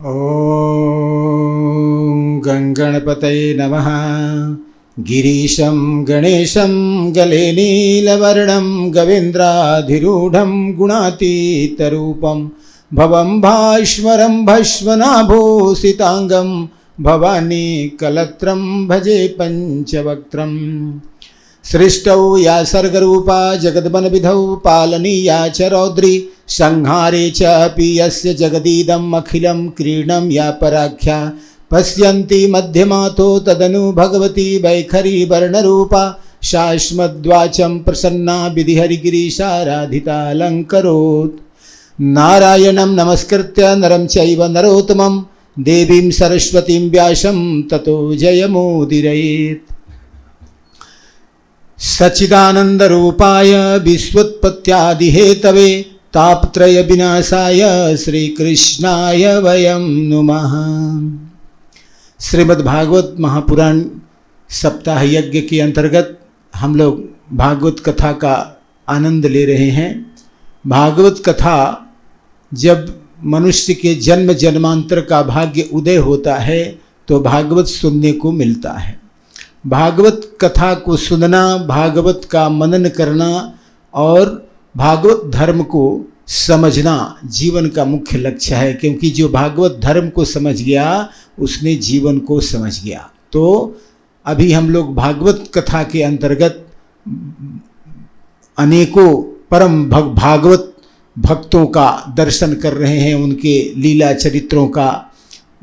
ॐ गङ्गणपतये नमः। गिरीशं गणेशं गले नीलवर्णं गवेन्द्राधिरूढं गुणातीतरूपं भवं भास्वरं भस्वनाभूषिताङ्गं भवानी कलत्रं भजे पञ्चवक्त्रम्। सृष्टौ या सर्गरूपा जगद्वनविधौ पालनीया च रौद्री संहारे च अपि यस्य जगदीदम् अखिलं क्रीडं या पराख्या पश्यन्ति मध्यमातो तदनु भगवती वैखरी वर्णरूपा शाश्वद्वाचं प्रसन्ना विधिहरिगिरीशाराधिता अलङ्करोत्। नारायणं नमस्कृत्य नरं चैव नरोत्तमं देवीं सरस्वतीं व्यासं ततो जयमुदीरयेत्। सच्चिदानन्दरूपाय विश्वोत्पत्त्यादिहेतवे तापत्रय विनाशाय श्रीकृष्णाय वयं नुमः। श्रीमद्भागवत महापुराण सप्ताह यज्ञ के अंतर्गत हम लोग भागवत कथा का आनंद ले रहे हैं। भागवत कथा जब मनुष्य के जन्म जन्मांतर का भाग्य उदय होता है तो भागवत सुनने को मिलता है। भागवत कथा को सुनना, भागवत का मनन करना और भागवत धर्म को समझना जीवन का मुख्य लक्ष्य है, क्योंकि जो भागवत धर्म को समझ गया उसने जीवन को समझ गया। तो अभी हम लोग भागवत कथा के अंतर्गत अनेकों परम भागवत भक्तों का दर्शन कर रहे हैं, उनके लीला चरित्रों का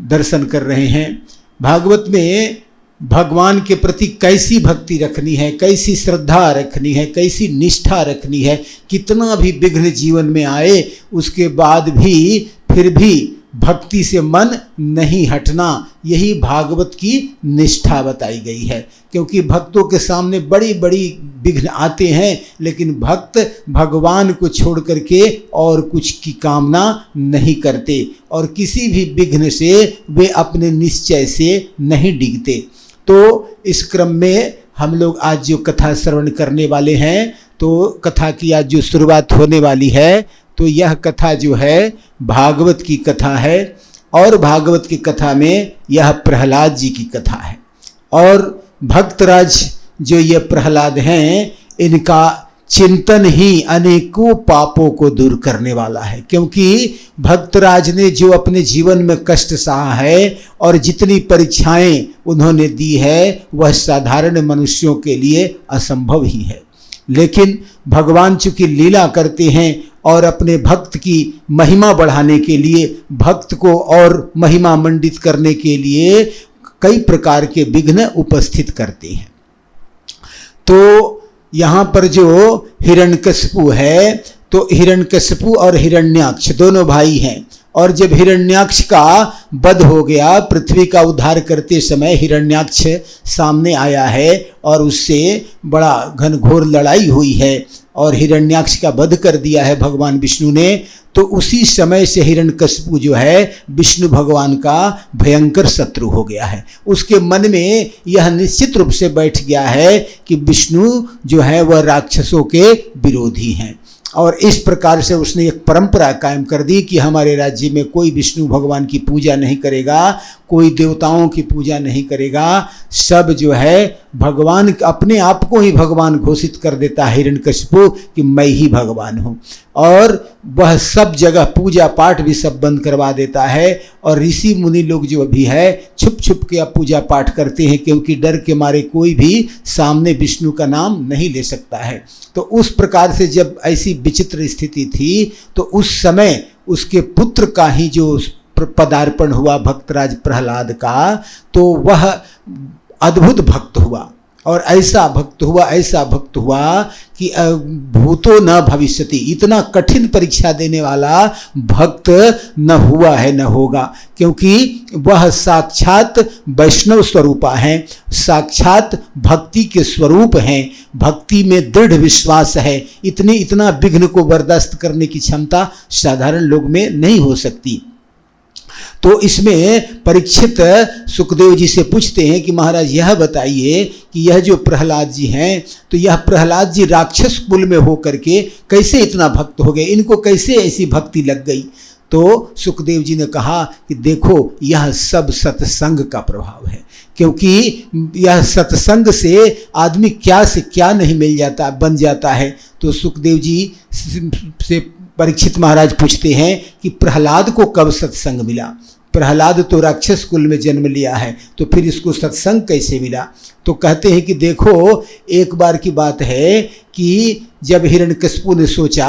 दर्शन कर रहे हैं। भागवत में भगवान के प्रति कैसी भक्ति रखनी है, कैसी श्रद्धा रखनी है, कैसी निष्ठा रखनी है, कितना भी विघ्न जीवन में आए उसके बाद भी फिर भी भक्ति से मन नहीं हटना, यही भागवत की निष्ठा बताई गई है। क्योंकि भक्तों के सामने बड़ी बड़ी विघ्न आते हैं, लेकिन भक्त भगवान को छोड़ करके और कुछ की कामना नहीं करते और किसी भी विघ्न से वे अपने निश्चय से नहीं डिगते। तो इस क्रम में हम लोग आज जो कथा श्रवण करने वाले हैं, तो कथा की आज जो शुरुआत होने वाली है, तो यह कथा जो है भागवत की कथा है और भागवत की कथा में यह प्रहलाद जी की कथा है। और भक्तराज जो ये प्रहलाद हैं, इनका चिंतन ही अनेकों पापों को दूर करने वाला है। क्योंकि भक्तराज ने जो अपने जीवन में कष्ट सहा है और जितनी परीक्षाएं उन्होंने दी है, वह साधारण मनुष्यों के लिए असंभव ही है। लेकिन भगवान चूंकि लीला करते हैं और अपने भक्त की महिमा बढ़ाने के लिए, भक्त को और महिमा मंडित करने के लिए कई प्रकार के विघ्न उपस्थित करते हैं। तो यहाँ पर जो हिरण्यकशिपु है, तो हिरण्यकशिपु और हिरण्याक्ष दोनों भाई हैं। और जब हिरण्याक्ष का वध हो गया, पृथ्वी का उद्धार करते समय हिरण्याक्ष सामने आया है और उससे बड़ा घनघोर लड़ाई हुई है और हिरण्याक्ष का वध कर दिया है भगवान विष्णु ने। तो उसी समय से हिरण्यकशिपु जो है विष्णु भगवान का भयंकर शत्रु हो गया है। उसके मन में यह निश्चित रूप से बैठ गया है कि विष्णु जो है वह राक्षसों के विरोधी हैं। और इस प्रकार से उसने एक परंपरा कायम कर दी कि हमारे राज्य में कोई विष्णु भगवान की पूजा नहीं करेगा, कोई देवताओं की पूजा नहीं करेगा, सब जो है भगवान अपने आप को ही भगवान घोषित कर देता है हिरण्यकशिपु कि मैं ही भगवान हूँ। और वह सब जगह पूजा पाठ भी सब बंद करवा देता है और ऋषि मुनि लोग जो भी है छुप छुप के अब पूजा पाठ करते हैं, क्योंकि डर के मारे कोई भी सामने विष्णु का नाम नहीं ले सकता है। तो उस प्रकार से जब ऐसी विचित्र स्थिति थी, तो उस समय उसके पुत्र का ही जो पदार्पण हुआ भक्तराज प्रहलाद का, तो वह अद्भुत भक्त हुआ और ऐसा भक्त हुआ कि भूतो न भविष्यति, इतना कठिन परीक्षा देने वाला भक्त न हुआ है न होगा। क्योंकि वह साक्षात वैष्णव स्वरूपा हैं, साक्षात भक्ति के स्वरूप हैं, भक्ति में दृढ़ विश्वास है। इतना विघ्न को बर्दाश्त करने की क्षमता साधारण लोग में नहीं हो सकती। तो इसमें परीक्षित सुखदेव जी से पूछते हैं कि महाराज यह बताइए कि यह जो प्रहलाद जी हैं, तो यह प्रहलाद जी राक्षस कुल में हो करके कैसे इतना भक्त हो गए, इनको कैसे ऐसी भक्ति लग गई। तो सुखदेव जी ने कहा कि देखो यह सब सत्संग का प्रभाव है, क्योंकि यह सत्संग से आदमी क्या से क्या नहीं मिल जाता, बन जाता है। तो सुखदेव जी से परीक्षित महाराज पूछते हैं कि प्रहलाद को कब सत्संग मिला? प्रहलाद तो राक्षस कुल में जन्म लिया है, तो फिर इसको सत्संग कैसे मिला? तो कहते हैं कि देखो, एक बार की बात है कि जब हिरण्यकशिपु ने सोचा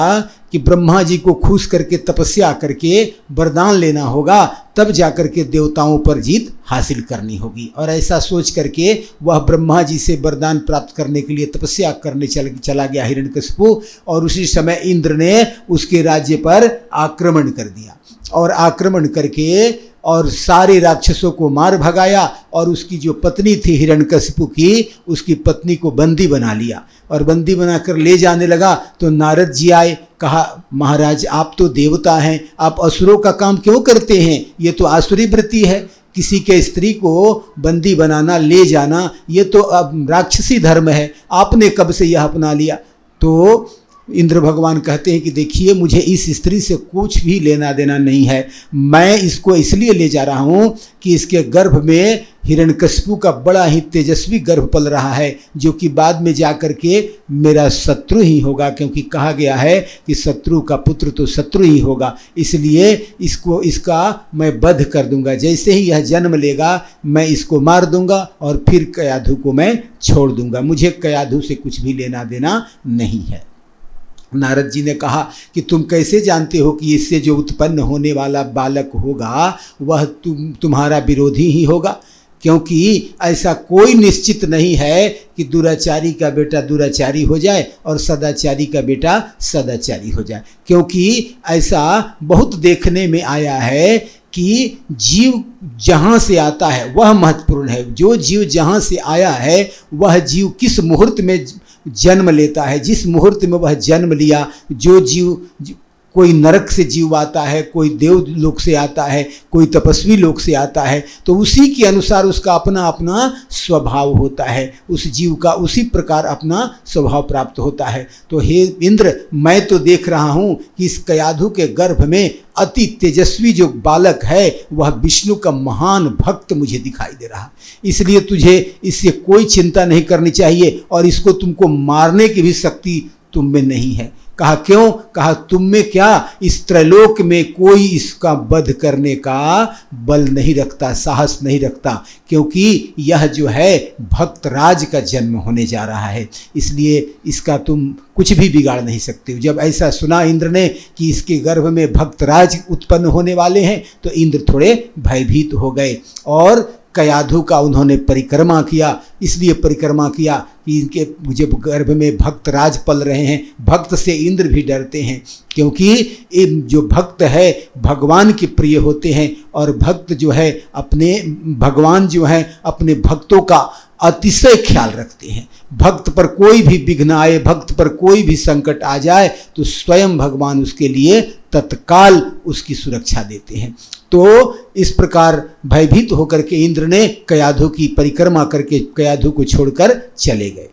कि ब्रह्मा जी को खुश करके तपस्या करके वरदान लेना होगा, तब जाकर के देवताओं पर जीत हासिल करनी होगी, और ऐसा सोच करके वह ब्रह्मा जी से वरदान प्राप्त करने के लिए तपस्या करने चला गया हिरण्यकशिपु। और उसी समय इंद्र ने उसके राज्य पर आक्रमण कर दिया, और आक्रमण करके और सारे राक्षसों को मार भगाया, और उसकी जो पत्नी थी हिरण्यकशिपु की, उसकी पत्नी को बंदी बना लिया, और बंदी बनाकर ले जाने लगा। तो नारद जी आए, कहा महाराज आप तो देवता हैं, आप असुरों का काम क्यों करते हैं? ये तो आसुरी वृत्ति है, किसी के स्त्री को बंदी बनाना, ले जाना, ये तो अब राक्षसी धर्म है, आपने कब से यह अपना लिया? तो इंद्र भगवान कहते हैं कि देखिए, मुझे इस स्त्री से कुछ भी लेना देना नहीं है, मैं इसको इसलिए ले जा रहा हूँ कि इसके गर्भ में हिरण्यकशिपु का बड़ा ही तेजस्वी गर्भ पल रहा है, जो कि बाद में जा कर के मेरा शत्रु ही होगा, क्योंकि कहा गया है कि शत्रु का पुत्र तो शत्रु ही होगा। इसलिए इसका मैं वध कर दूंगा, जैसे ही यह जन्म लेगा मैं इसको मार दूंगा और फिर कयाधु को मैं छोड़ दूंगा, मुझे कयाधु से कुछ भी लेना देना नहीं है। नारद जी ने कहा कि तुम कैसे जानते हो कि इससे जो उत्पन्न होने वाला बालक होगा वह तुम्हारा विरोधी ही होगा? क्योंकि ऐसा कोई निश्चित नहीं है कि दुराचारी का बेटा दुराचारी हो जाए और सदाचारी का बेटा सदाचारी हो जाए, क्योंकि ऐसा बहुत देखने में आया है कि जीव जहाँ से आता है वह महत्वपूर्ण है। जो जीव जहाँ से आया है वह जीव किस मुहूर्त में जन्म लेता है, जिस मुहूर्त में वह जन्म लिया, जो जीव कोई नरक से जीव आता है, कोई देव लोक से आता है, कोई तपस्वी लोक से आता है, तो उसी के अनुसार उसका अपना अपना स्वभाव होता है, उस जीव का उसी प्रकार अपना स्वभाव प्राप्त होता है। तो हे इंद्र, मैं तो देख रहा हूँ कि इस कयाधु के गर्भ में अति तेजस्वी जो बालक है वह विष्णु का महान भक्त मुझे दिखाई दे रहा, इसलिए तुझे इससे कोई चिंता नहीं करनी चाहिए, और इसको तुमको मारने की भी शक्ति तुम में नहीं है। कहा क्यों? कहा तुम में क्या, इस त्रैलोक में कोई इसका वध करने का बल नहीं रखता, साहस नहीं रखता, क्योंकि यह जो है भक्त राज का जन्म होने जा रहा है, इसलिए इसका तुम कुछ भी बिगाड़ नहीं सकते हो। जब ऐसा सुना इंद्र ने कि इसके गर्भ में भक्त राज उत्पन्न होने वाले हैं, तो इंद्र थोड़े भयभीत हो गए और कयाधु का उन्होंने परिक्रमा किया। इसलिए परिक्रमा किया कि इनके मुझे गर्भ में भक्त राज पल रहे हैं। भक्त से इंद्र भी डरते हैं, क्योंकि जो भक्त है भगवान के प्रिय होते हैं, और भक्त जो है अपने भगवान जो है अपने भक्तों का अतिशय ख्याल रखते हैं। भक्त पर कोई भी विघ्न आए, भक्त पर कोई भी संकट आ जाए, तो स्वयं भगवान उसके लिए तत्काल उसकी सुरक्षा देते हैं। तो इस प्रकार भयभीत होकर के इंद्र ने कयाधु की परिक्रमा करके कयाधु को छोड़कर चले गए।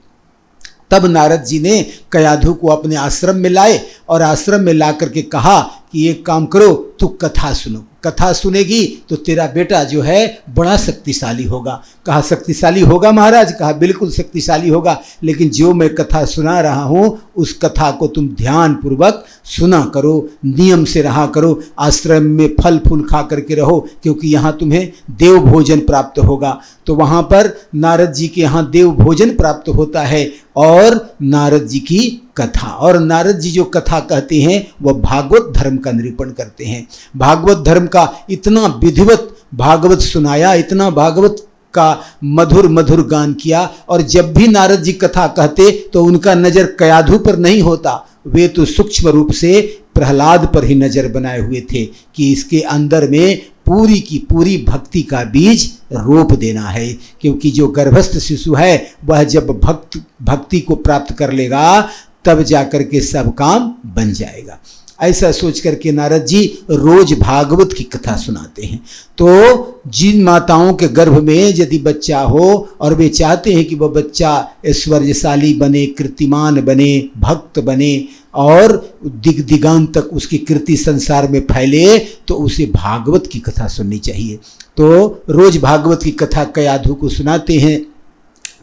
तब नारद जी ने कयाधु को अपने आश्रम में लाए, और आश्रम में ला करके कहा कि एक काम करो, तू कथा सुनो, कथा सुनेगी तो तेरा बेटा जो है बड़ा शक्तिशाली होगा। कहा शक्तिशाली होगा महाराज? कहा बिल्कुल शक्तिशाली होगा, लेकिन जो मैं कथा सुना रहा हूँ उस कथा को तुम ध्यान पूर्वक सुना करो, नियम से रहा करो, आश्रम में फल फूल खा करके रहो, क्योंकि यहाँ तुम्हें देव भोजन प्राप्त होगा। तो वहाँ पर नारद जी के यहाँ देव भोजन प्राप्त होता है, और नारद जी की कथा, और नारद जी जो कथा कहते हैं वह भागवत धर्म का निरूपण करते हैं। भागवत धर्म का इतना विधिवत भागवत सुनाया, इतना भागवत का मधुर मधुर गान किया, और जब भी नारद जी कथा कहते तो उनका नज़र कयाधु पर नहीं होता, वे तो सूक्ष्म रूप से प्रहलाद पर ही नज़र बनाए हुए थे कि इसके अंदर में पूरी की पूरी भक्ति का बीज रोप देना है, क्योंकि जो गर्भस्थ शिशु है वह जब भक्ति को प्राप्त कर लेगा तब जाकर के सब काम बन जाएगा। ऐसा सोच करके नारद जी रोज भागवत की कथा सुनाते हैं। तो जिन माताओं के गर्भ में यदि बच्चा हो और वे चाहते हैं कि वह बच्चा ऐश्वर्यशाली बने, कीर्तिमान बने, भक्त बने और दिग दिगांत तक उसकी कीर्ति संसार में फैले, तो उसे भागवत की कथा सुननी चाहिए। तो रोज भागवत की कथा कयाधु को सुनाते हैं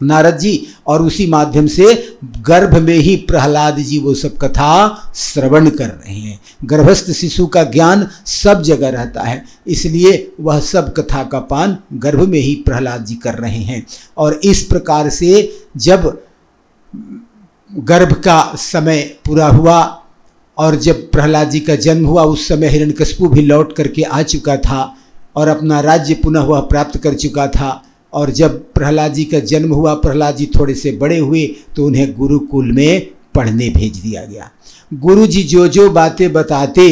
नारद जी, और उसी माध्यम से गर्भ में ही प्रहलाद जी वो सब कथा श्रवण कर रहे हैं। गर्भस्थ शिशु का ज्ञान सब जगह रहता है, इसलिए वह सब कथा का पान गर्भ में ही प्रहलाद जी कर रहे हैं। और इस प्रकार से जब गर्भ का समय पूरा हुआ और जब प्रहलाद जी का जन्म हुआ, उस समय हिरण्यकशिपु भी लौट करके आ चुका था और अपना राज्य पुनः वह प्राप्त कर चुका था। और जब प्रहलाद जी का जन्म हुआ, प्रहलाद जी थोड़े से बड़े हुए, तो उन्हें गुरुकुल में पढ़ने भेज दिया गया। गुरु जी जो जो बातें बताते,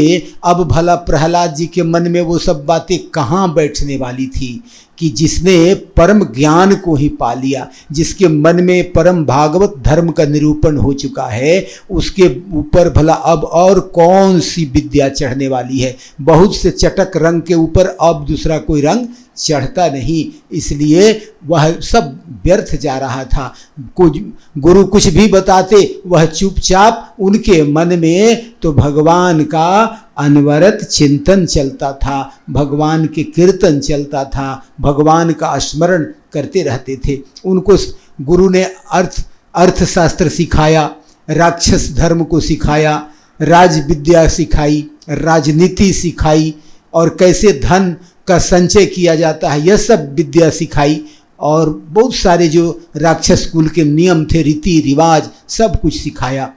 अब भला प्रहलाद जी के मन में वो सब बातें कहाँ बैठने वाली थी कि जिसने परम ज्ञान को ही पा लिया, जिसके मन में परम भागवत धर्म का निरूपण हो चुका है, उसके ऊपर भला अब और कौन सी विद्या चढ़ने वाली है। बहुत से चटक रंग के ऊपर अब दूसरा कोई रंग चढ़ता नहीं, इसलिए वह सब व्यर्थ जा रहा था। कुछ गुरु कुछ भी बताते, वह चुपचाप उनके मन में तो भगवान का अनवरत चिंतन चलता था, भगवान के कीर्तन चलता था, भगवान का स्मरण करते रहते थे। उनको गुरु ने अर्थशास्त्र सिखाया, राक्षस धर्म को सिखाया, राज विद्या सिखाई, राजनीति सिखाई, और कैसे धन का संचय किया जाता है यह सब विद्या सिखाई, और बहुत सारे जो राक्षस कुल के नियम थे, रीति रिवाज, सब कुछ सिखाया।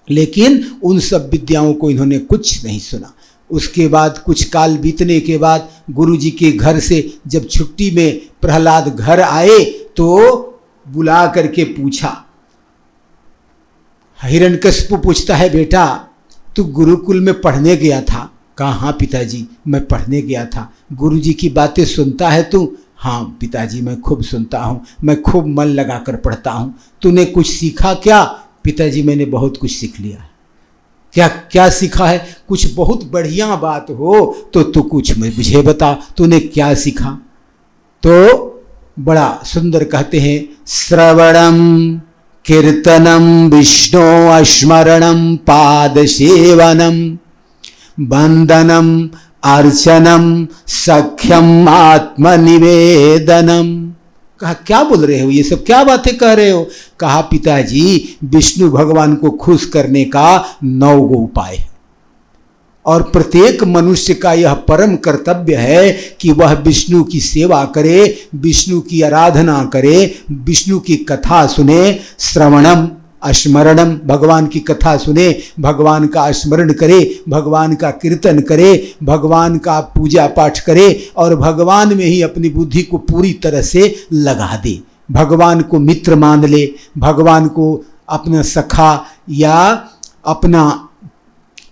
लेकिन उन सब विद्याओं को इन्होंने कुछ नहीं सुना। उसके बाद कुछ काल बीतने के बाद गुरुजी के घर से जब छुट्टी में प्रहलाद घर आए, तो बुला करके पूछा, हिरण्यकशिपु पूछता है, बेटा तू गुरुकुल में पढ़ने गया था? कहा हाँ पिताजी, मैं पढ़ने गया था। गुरुजी की बातें सुनता है तू? हाँ पिताजी, मैं खूब सुनता हूँ, मैं खूब मन लगाकर पढ़ता हूँ। तूने कुछ सीखा क्या? पिताजी, मैंने बहुत कुछ सीख लिया। क्या क्या सीखा है? कुछ बहुत बढ़िया बात हो तो तू कुछ मुझे बता, तूने क्या सीखा? तो बड़ा सुंदर कहते हैं, श्रवणम कीर्तनम विष्णु स्मरणम पाद सेवनम बंदनम अर्चनम सख्यम आत्मनिवेदनम। कहा क्या बोल रहे हो, ये सब क्या बातें कह रहे हो? कहा पिताजी, विष्णु भगवान को खुश करने का 9 उपाय है, और प्रत्येक मनुष्य का यह परम कर्तव्य है कि वह विष्णु की सेवा करे, विष्णु की आराधना करे, विष्णु की कथा सुने, श्रवणम स्मरणम, भगवान की कथा सुने, भगवान का स्मरण करे, भगवान का कीर्तन करे, भगवान का पूजा पाठ करे, और भगवान में ही अपनी बुद्धि को पूरी तरह से लगा दे, भगवान को मित्र मान ले, भगवान को अपना सखा या अपना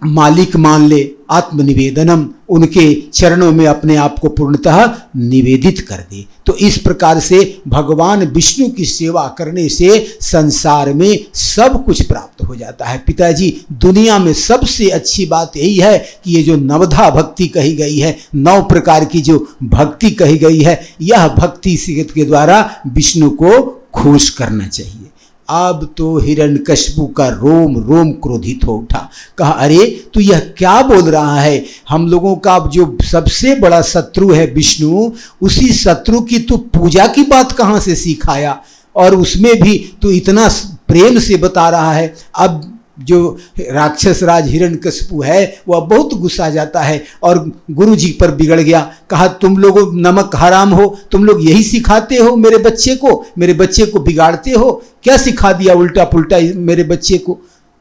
मालिक मान ले, आत्मनिवेदनम, उनके चरणों में अपने आप को पूर्णतः निवेदित कर दे। तो इस प्रकार से भगवान विष्णु की सेवा करने से संसार में सब कुछ प्राप्त हो जाता है। पिताजी, दुनिया में सबसे अच्छी बात यही है कि ये जो नवधा भक्ति कही गई है, 9 प्रकार की जो भक्ति कही गई है, यह भक्ति के द्वारा विष्णु को खुश करना चाहिए। अब तो हिरण्यकशिपु का रोम रोम क्रोधित हो उठा। कहा, अरे तू यह क्या बोल रहा है? हम लोगों का जो सबसे बड़ा शत्रु है विष्णु, उसी शत्रु की तू पूजा की बात कहाँ से सिखाया? और उसमें भी तू इतना प्रेम से बता रहा है। अब जो राक्षस राज हिरण्यकशिपु है वह बहुत गुस्सा जाता है और गुरु जी पर बिगड़ गया। कहा, तुम लोगों नमक हराम हो, तुम लोग यही सिखाते हो मेरे बच्चे को बिगाड़ते हो, क्या सिखा दिया उल्टा पुल्टा मेरे बच्चे को?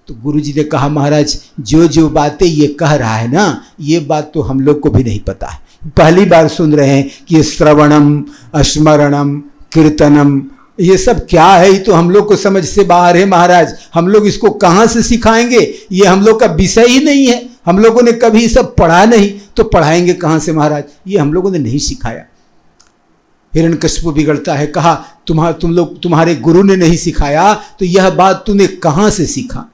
तो गुरु जी ने कहा, महाराज जो जो बातें ये कह रहा है ना, ये बात तो हम लोग को भी नहीं पता है, पहली बार सुन रहे हैं कि श्रवणम स्मरणम कीर्तनम ये सब क्या है? ये तो हम लोग को समझ से बाहर है महाराज। हम लोग इसको कहाँ से सिखाएंगे? ये हम लोग का विषय ही नहीं है, हम लोगों ने कभी सब पढ़ा नहीं, तो पढ़ाएंगे कहाँ से महाराज? ये हम लोगों ने नहीं सिखाया। हिरण्यकशिपु बिगड़ता है। कहा, तुम्हारे गुरु ने नहीं सिखाया तो यह बात तूने कहाँ से सीखा?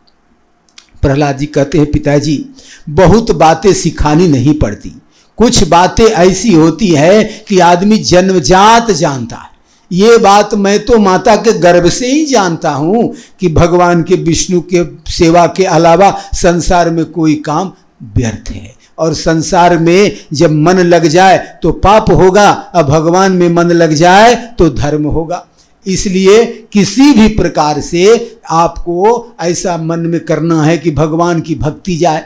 प्रहलाद जी कहते हैं, पिताजी बहुत बातें सिखानी नहीं पड़ती, कुछ बातें ऐसी होती है कि आदमी जन्मजात जानता है। ये बात मैं तो माता के गर्भ से ही जानता हूं कि भगवान के विष्णु के सेवा के अलावा संसार में कोई काम व्यर्थ है, और संसार में जब मन लग जाए तो पाप होगा, और भगवान में मन लग जाए तो धर्म होगा। इसलिए किसी भी प्रकार से आपको ऐसा मन में करना है कि भगवान की भक्ति जाए,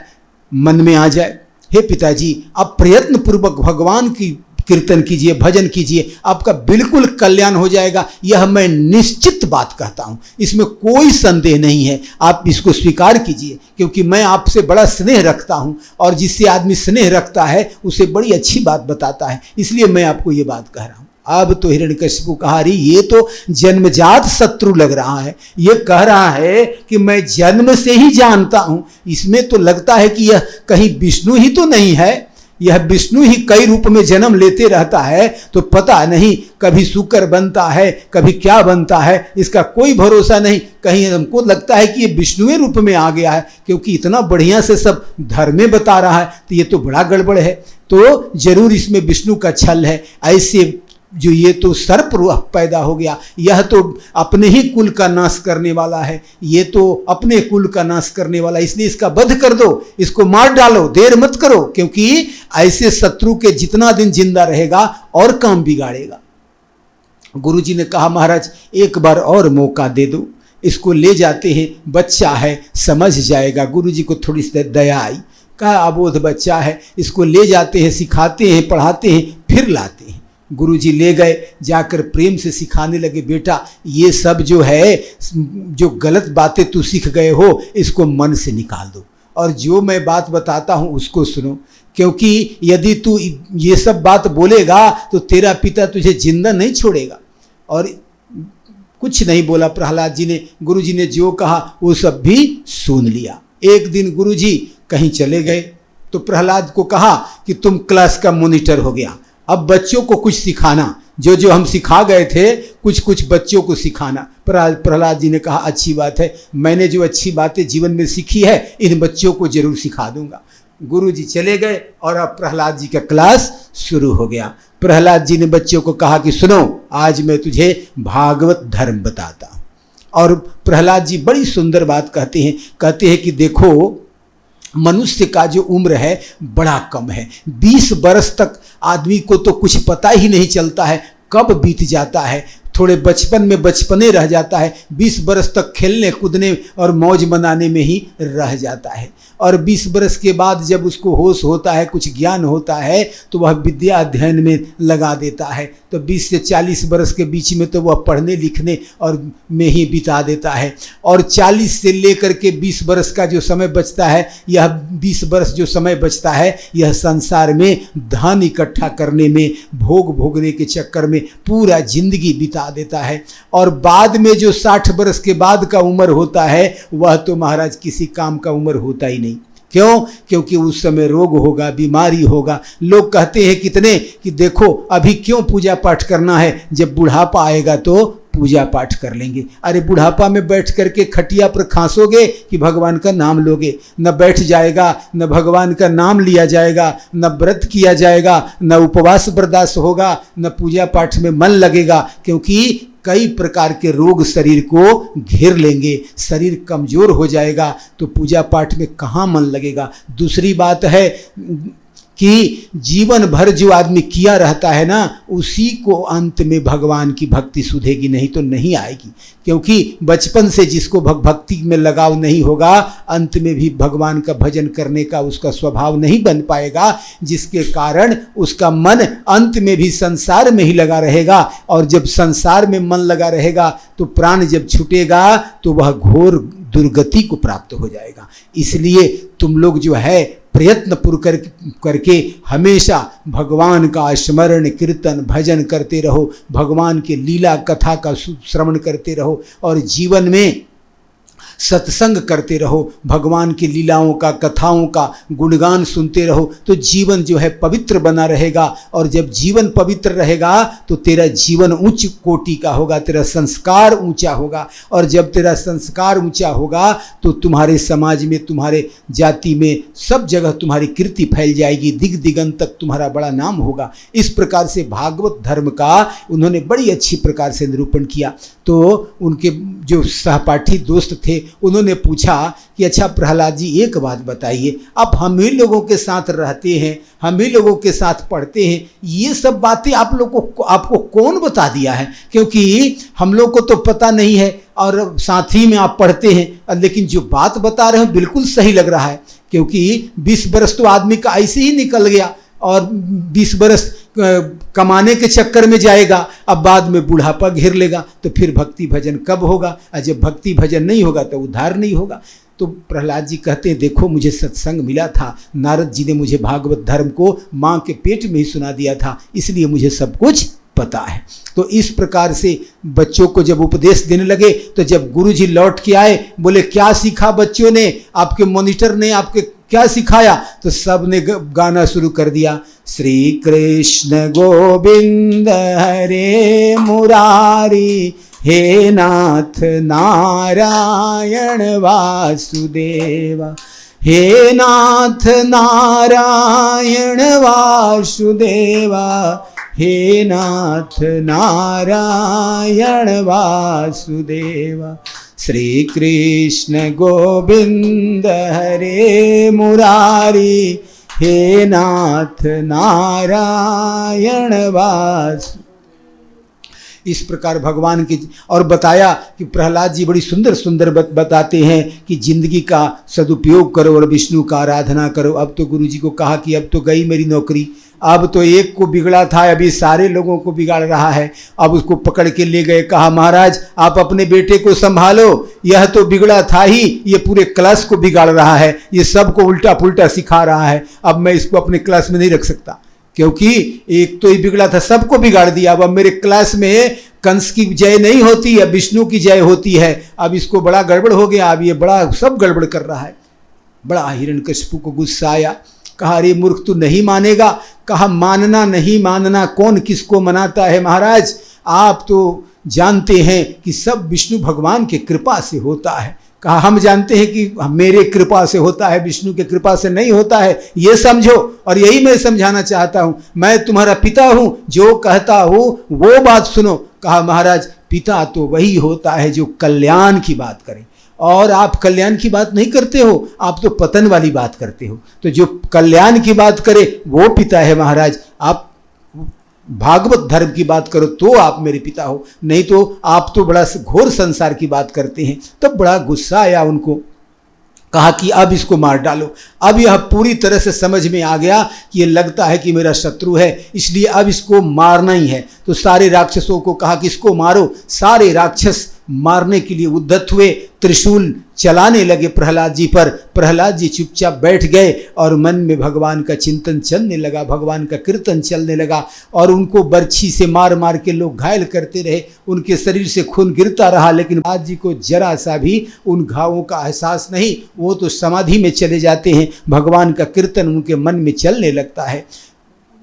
मन में आ जाए। हे पिताजी, आप प्रयत्न पूर्वक भगवान की कीर्तन कीजिए, भजन कीजिए, आपका बिल्कुल कल्याण हो जाएगा। यह मैं निश्चित बात कहता हूं, इसमें कोई संदेह नहीं है। आप इसको स्वीकार कीजिए, क्योंकि मैं आपसे बड़ा स्नेह रखता हूं, और जिससे आदमी स्नेह रखता है उसे बड़ी अच्छी बात बताता है, इसलिए मैं आपको ये बात कह रहा हूं। अब तो हिरण्यकशिपु कहा, रही ये तो जन्मजात शत्रु लग रहा है, ये कह रहा है कि मैं जन्म से ही जानता हूं। इसमें तो लगता है कि यह कहीं विष्णु ही तो नहीं है, यह विष्णु ही कई रूप में जन्म लेते रहता है, तो पता नहीं कभी शुक्र बनता है, कभी क्या बनता है, इसका कोई भरोसा नहीं। कहीं हमको लगता है कि ये विष्णु रूप में आ गया है, क्योंकि इतना बढ़िया से सब धर्म बता रहा है, तो ये तो बड़ा गड़बड़ है, तो जरूर इसमें विष्णु का छल है। ऐसे जो ये तो सर्प पैदा हो गया, यह तो अपने ही कुल का नाश करने वाला है, ये तो अपने कुल का नाश करने वाला, इसलिए इसका वध कर दो, इसको मार डालो, देर मत करो, क्योंकि ऐसे शत्रु के जितना दिन जिंदा रहेगा और काम बिगाड़ेगा। गुरुजी ने कहा, महाराज एक बार और मौका दे दो, इसको ले जाते हैं, बच्चा है समझ जाएगा। गुरुजी को थोड़ी सी दया आई, कहा अबोध बच्चा है, इसको ले जाते हैं, सिखाते हैं, पढ़ाते हैं, फिर लाते हैं। गुरुजी ले गए, जाकर प्रेम से सिखाने लगे, बेटा ये सब जो है, जो गलत बातें तू सीख गए हो, इसको मन से निकाल दो, और जो मैं बात बताता हूँ उसको सुनो, क्योंकि यदि तू ये सब बात बोलेगा तो तेरा पिता तुझे जिंदा नहीं छोड़ेगा। और कुछ नहीं बोला प्रहलाद जी ने, गुरुजी ने जो कहा वो सब भी सुन लिया। एक दिन गुरुजी कहीं चले गए, तो प्रहलाद को कहा कि तुम क्लास का मॉनिटर हो गया, अब बच्चों को कुछ सिखाना, जो जो हम सिखा गए थे कुछ कुछ बच्चों को सिखाना। प्रहलाद जी ने कहा अच्छी बात है, मैंने जो अच्छी बातें जीवन में सीखी है इन बच्चों को जरूर सिखा दूंगा। गुरुजी चले गए और अब प्रहलाद जी का क्लास शुरू हो गया। प्रहलाद जी ने बच्चों को कहा कि सुनो, आज मैं तुझे भागवत धर्म बताता हूँ। और प्रहलाद जी बड़ी सुंदर बात कहते हैं कि देखो, मनुष्य का जो उम्र है बड़ा कम है, 20 बरस तक आदमी को तो कुछ पता ही नहीं चलता है कब बीत जाता है, थोड़े बचपन में बचपने रह जाता है, 20 बरस तक खेलने कूदने और मौज मनाने में ही रह जाता है। और 20 बरस के बाद जब उसको होश होता है, कुछ ज्ञान होता है, तो वह विद्या अध्ययन में लगा देता है। तो 20 से 40 बरस के बीच में तो वह पढ़ने लिखने और में ही बिता देता है। और 40 से लेकर के 20 बरस का जो समय बचता है, यह 20 बरस जो समय बचता है, यह संसार में धन इकट्ठा करने में, भोग भोगने के चक्कर में पूरा जिंदगी बिता देता है। और बाद में जो 60 बरस के बाद का उम्र होता है, वह तो महाराज किसी काम का उम्र होता ही नहीं। क्यों? क्योंकि उस समय रोग होगा, बीमारी होगा। लोग कहते हैं कितने कि देखो अभी क्यों पूजा पाठ करना है, जब बुढ़ापा आएगा तो पूजा पाठ कर लेंगे। अरे बुढ़ापा में बैठ करके खटिया पर खांसोगे कि भगवान का नाम लोगे? न बैठ जाएगा, न भगवान का नाम लिया जाएगा, न व्रत किया जाएगा, न उपवास बर्दाश्त होगा, न पूजा पाठ में मन लगेगा, क्योंकि कई प्रकार के रोग शरीर को घेर लेंगे, शरीर कमजोर हो जाएगा, तो पूजा पाठ में कहाँ मन लगेगा। दूसरी बात है कि जीवन भर जो आदमी किया रहता है ना, उसी को अंत में भगवान की भक्ति सुधेगी, नहीं तो नहीं आएगी। क्योंकि बचपन से जिसको भक्ति में लगाव नहीं होगा, अंत में भी भगवान का भजन करने का उसका स्वभाव नहीं बन पाएगा, जिसके कारण उसका मन अंत में भी संसार में ही लगा रहेगा। और जब संसार में मन लगा रहेगा तो प्राण जब छूटेगा तो वह घोर दुर्गति को प्राप्त हो जाएगा। इसलिए तुम लोग जो है प्रयत्न पूर्वक करके हमेशा भगवान का स्मरण कीर्तन भजन करते रहो, भगवान के लीला कथा का श्रवण करते रहो, और जीवन में सत्संग करते रहो, भगवान की लीलाओं का, कथाओं का गुणगान सुनते रहो, तो जीवन जो है पवित्र बना रहेगा। और जब जीवन पवित्र रहेगा तो तेरा जीवन उच्च कोटि का होगा, तेरा संस्कार ऊंचा होगा। और जब तेरा संस्कार ऊंचा होगा तो तुम्हारे समाज में, तुम्हारे जाति में, सब जगह तुम्हारी कीर्ति फैल जाएगी, दिग दिगंत तक तुम्हारा बड़ा नाम होगा। इस प्रकार से भागवत धर्म का उन्होंने बड़ी अच्छी प्रकार से निरूपण किया। तो उनके जो सहपाठी दोस्त थे उन्होंने पूछा कि अच्छा प्रहलाद जी, एक बात बताइए, आप हम ही लोगों के साथ रहते हैं, हम ही लोगों के साथ पढ़ते हैं, ये सब बातें आप लोगों को, आपको कौन बता दिया है? क्योंकि हम लोग को तो पता नहीं है और साथ ही में आप पढ़ते हैं, लेकिन जो बात बता रहे हैं बिल्कुल सही लग रहा है। क्योंकि 20 बरस तो आदमी का ऐसे ही निकल गया और 20 बरस कमाने के चक्कर में जाएगा, अब बाद में बुढ़ापा घेर लेगा, तो फिर भक्ति भजन कब होगा? और जब भक्ति भजन नहीं होगा तो उद्धार नहीं होगा। तो प्रहलाद जी कहते हैं, देखो मुझे सत्संग मिला था, नारद जी ने मुझे भागवत धर्म को माँ के पेट में ही सुना दिया था, इसलिए मुझे सब कुछ पता है। तो इस प्रकार से बच्चों को जब उपदेश देने लगे, तो जब गुरुजी लौट के आए, बोले क्या सीखा बच्चों ने, आपके मॉनिटर ने आपके क्या सिखाया? तो सब ने गाना शुरू कर दिया, श्री कृष्ण गोविंद हरे मुरारी, हे नाथ नारायण वासुदेवा, हे नाथ नारायण वासुदेवा, हे नाथ नारायण वासुदेवा, श्री कृष्ण गोविंद हरे मुरारी, हे नाथ नारायण वासु। इस प्रकार भगवान की, और बताया कि प्रहलाद जी बड़ी सुंदर सुंदर बताते हैं कि जिंदगी का सदुपयोग करो और विष्णु का आराधना करो। अब तो गुरु जी को कहा कि अब तो गई मेरी नौकरी, अब तो एक को बिगड़ा था, अभी सारे लोगों को बिगाड़ रहा है। अब उसको पकड़ के ले गए, कहा महाराज आप अपने बेटे को संभालो, यह तो बिगड़ा था ही, ये पूरे क्लास को बिगाड़ रहा है, ये सबको उल्टा पुल्टा सिखा रहा है, अब मैं इसको अपने क्लास में नहीं रख सकता, क्योंकि एक तो ही बिगड़ा था, सबको बिगाड़ दिया। अब मेरे क्लास में कंस की जय नहीं होती है, विष्णु की जय होती है। अब इसको बड़ा गड़बड़ हो गया, अब ये बड़ा सब गड़बड़ कर रहा है। बड़ा हिरण्यकशिपु को गुस्सा आया, कहा अरे मूर्ख तू नहीं मानेगा? कहा मानना नहीं मानना कौन किसको मनाता है महाराज, आप तो जानते हैं कि सब विष्णु भगवान की कृपा से होता है। कहा हम जानते हैं कि मेरे कृपा से होता है, विष्णु के कृपा से नहीं होता है, ये समझो। और यही मैं समझाना चाहता हूं, मैं तुम्हारा पिता हूं, जो कहता हूं वो बात सुनो। कहा महाराज पिता तो वही होता है जो कल्याण की बात करे, और आप कल्याण की बात नहीं करते हो, आप तो पतन वाली बात करते हो। तो जो कल्याण की बात करे वो पिता है महाराज। आप भागवत धर्म की बात करो तो आप मेरे पिता हो, नहीं तो आप तो बड़ा घोर संसार की बात करते हैं। तब बड़ा गुस्सा आया उनको, कहा कि अब इसको मार डालो। अब यह पूरी तरह से समझ में आ गया कि ये लगता है कि मेरा शत्रु है, इसलिए अब इसको मारना ही है। तो सारे राक्षसों को कहा कि इसको मारो। सारे राक्षस मारने के लिए उद्यत हुए, त्रिशूल चलाने लगे प्रहलाद जी पर। प्रहलाद जी चुपचाप बैठ गए और मन में भगवान का चिंतन चलने लगा, भगवान का कीर्तन चलने लगा। और उनको बर्छी से मार मार के लोग घायल करते रहे, उनके शरीर से खून गिरता रहा, लेकिन प्रहलाद जी को जरा सा भी उन घावों का एहसास नहीं। वो तो समाधि में चले जाते हैं, भगवान का कीर्तन उनके मन में चलने लगता है।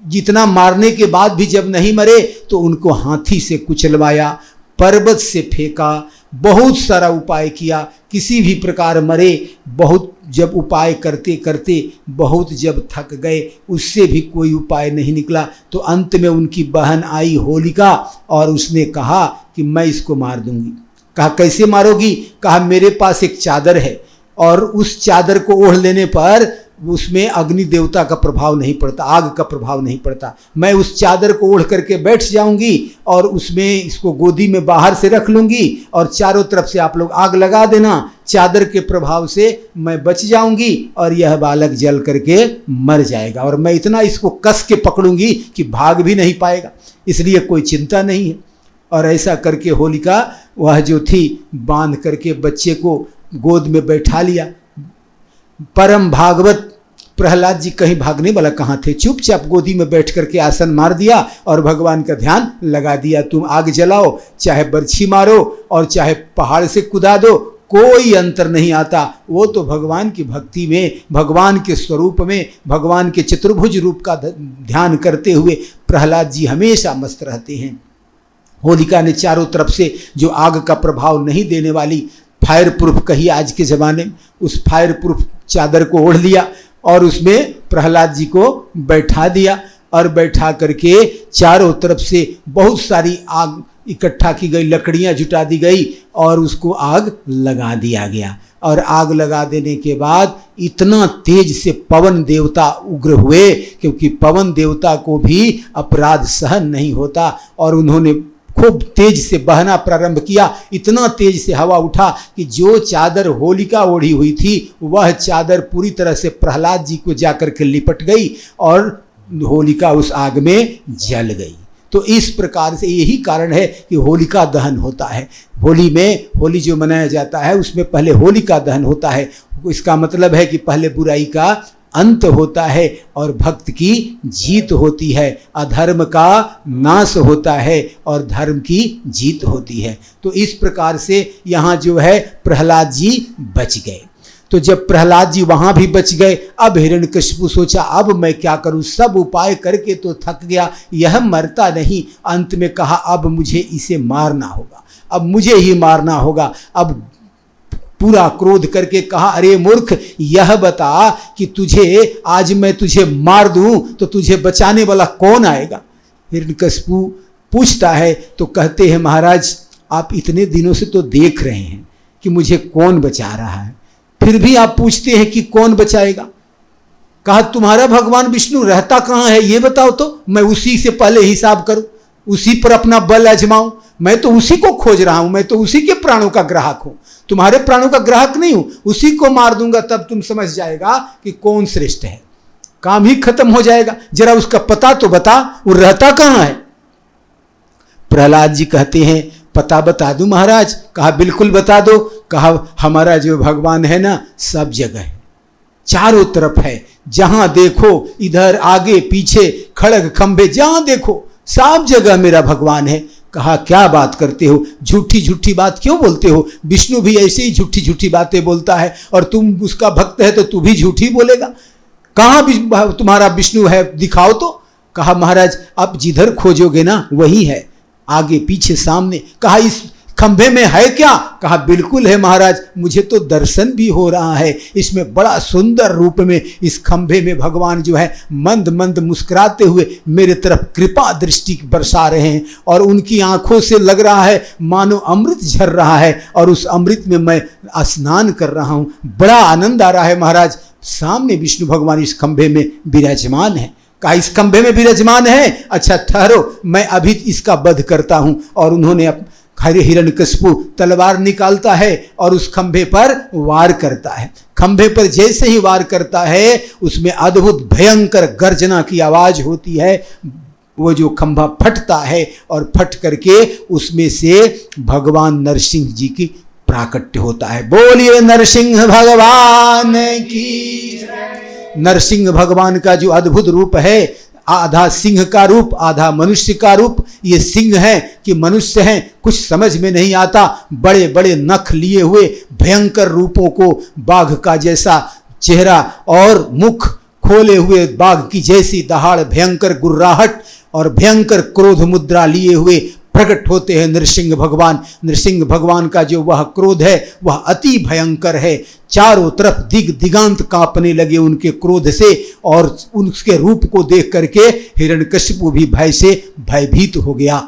जितना मारने के बाद भी जब नहीं मरे तो उनको हाथी से कुचलवाया, पर्वत से फेंका, बहुत सारा उपाय किया, किसी भी प्रकार मरे। बहुत जब उपाय करते करते बहुत जब थक गए, उससे भी कोई उपाय नहीं निकला, तो अंत में उनकी बहन आई होलिका और उसने कहा कि मैं इसको मार दूंगी। कहा कैसे मारोगी? कहा मेरे पास एक चादर है और उस चादर को ओढ़ लेने पर उसमें अग्नि देवता का प्रभाव नहीं पड़ता, आग का प्रभाव नहीं पड़ता। मैं उस चादर को ओढ़ करके बैठ जाऊंगी और उसमें इसको गोदी में बाहर से रख लूंगी और चारों तरफ से आप लोग आग लगा देना, चादर के प्रभाव से मैं बच जाऊंगी और यह बालक जल करके मर जाएगा। और मैं इतना इसको कस के पकड़ूंगी कि भाग भी नहीं पाएगा, इसलिए कोई चिंता नहीं है। और ऐसा करके होलिका वह जो थी बांध करके बच्चे को गोद में बैठा लिया। परम भागवत प्रहलाद जी कहीं भागने वाला कहाँ थे, चुपचाप गोदी में बैठ करके आसन मार दिया और भगवान का ध्यान लगा दिया। तुम आग जलाओ, चाहे बर्छी मारो और चाहे पहाड़ से कूदा दो, कोई अंतर नहीं आता। वो तो भगवान की भक्ति में, भगवान के स्वरूप में, भगवान के चतुर्भुज रूप का ध्यान करते हुए प्रहलाद जी हमेशा मस्त रहते हैं। होलिका ने चारों तरफ से जो आग का प्रभाव नहीं देने वाली फायर प्रूफ कही आज के ज़माने में, उस फायर प्रूफ चादर को ओढ़ लिया और उसमें प्रहलाद जी को बैठा दिया और बैठा करके चारों तरफ से बहुत सारी आग इकट्ठा की गई, लकड़ियां जुटा दी गई और उसको आग लगा दिया गया। और आग लगा देने के बाद इतना तेज से पवन देवता उग्र हुए, क्योंकि पवन देवता को भी अपराध सहन नहीं होता, और उन्होंने खूब तेज से बहना प्रारंभ किया। इतना तेज से हवा उठा कि जो चादर होलिका ओढ़ी हुई थी वह चादर पूरी तरह से प्रहलाद जी को जाकर के लिपट गई और होलिका उस आग में जल गई। तो इस प्रकार से यही कारण है कि होलिका दहन होता है। होली में, होली जो मनाया जाता है उसमें पहले होलिका दहन होता है। इसका मतलब है कि पहले बुराई का अंत होता है और भक्त की जीत होती है, अधर्म का नाश होता है और धर्म की जीत होती है। तो इस प्रकार से यहाँ जो है प्रहलाद जी बच गए। तो जब प्रहलाद जी वहां भी बच गए, अब हिरण्यकशिपु सोचा अब मैं क्या करूं, सब उपाय करके तो थक गया, यह मरता नहीं। अंत में कहा अब मुझे इसे मारना होगा, अब मुझे ही मारना होगा। अब पूरा क्रोध करके कहा अरे मूर्ख, यह बता कि तुझे आज मैं तुझे मार दूं तो तुझे बचाने वाला कौन आएगा। हिरण्यकशिपु पूछता है तो कहते हैं महाराज आप इतने दिनों से तो देख रहे हैं कि मुझे कौन बचा रहा है, फिर भी आप पूछते हैं कि कौन बचाएगा। कहा तुम्हारा भगवान विष्णु रहता कहाँ है ये बताओ तो मैं उसी से पहले हिसाब करूं, उसी पर अपना बल आजमाऊं। मैं तो उसी को खोज रहा हूं, मैं तो उसी के प्राणों का ग्राहक हूं, तुम्हारे प्राणों का ग्राहक नहीं हूं। उसी को मार दूंगा तब तुम समझ जाएगा कि कौन श्रेष्ठ है, काम ही खत्म हो जाएगा। जरा उसका पता तो बता, वो रहता कहाँ है। प्रहलाद जी कहते हैं पता बता दूं महाराज। कहा बिल्कुल बता दो। कहा हमारा जो भगवान है ना सब जगह है, चारों तरफ है, जहां देखो इधर आगे पीछे खड़ग खंभे, जहां देखो सब जगह मेरा भगवान है। कहा क्या बात करते हो, झूठी झूठी बात क्यों बोलते हो। विष्णु भी ऐसे ही झूठी झूठी बातें बोलता है और तुम उसका भक्त है तो तू भी झूठी बोलेगा। कहाँ तुम्हारा विष्णु है दिखाओ तो। कहा महाराज आप जिधर खोजोगे ना वही है, आगे पीछे सामने। कहा इस खंभे में है क्या। कहा बिल्कुल है महाराज, मुझे तो दर्शन भी हो रहा है। इसमें बड़ा सुंदर रूप में इस खंभे में भगवान जो है मंद मंद मुस्कुराते हुए मेरे तरफ कृपा दृष्टि बरसा रहे हैं और उनकी आंखों से लग रहा है मानो अमृत झर रहा है और उस अमृत में मैं स्नान कर रहा हूं। बड़ा आनंद आ रहा है महाराज। सामने विष्णु भगवान इस खंभे में विराजमान है। कहा इस खंभे में विराजमान है, अच्छा ठहरो मैं अभी इसका वध करता हूं। और उन्होंने हिरण्यकशिपु तलवार निकालता है और उस खंभे पर वार करता है। खंभे पर जैसे ही वार करता है उसमें अद्भुत भयंकर गर्जना की आवाज होती है। वो जो खंभा फटता है और फट करके उसमें से भगवान नरसिंह जी की प्राकट्य होता है। बोलिए नरसिंह भगवान की। नरसिंह भगवान का जो अद्भुत रूप है, आधा सिंह का रूप आधा मनुष्य का रूप। ये सिंह है कि मनुष्य हैं कुछ समझ में नहीं आता। बड़े बड़े नख लिए हुए भयंकर रूपों को, बाघ का जैसा चेहरा और मुख, खोले हुए बाघ की जैसी दहाड़, भयंकर गुर्राहट और भयंकर क्रोध मुद्रा लिए हुए प्रकट होते हैं नरसिंह भगवान। नरसिंह भगवान का जो वह क्रोध है वह अति भयंकर है। चारों तरफ दिगांत कांपने लगे उनके क्रोध से और उनके रूप को देख करके हिरण्यकशिपु भी भय से भयभीत हो गया।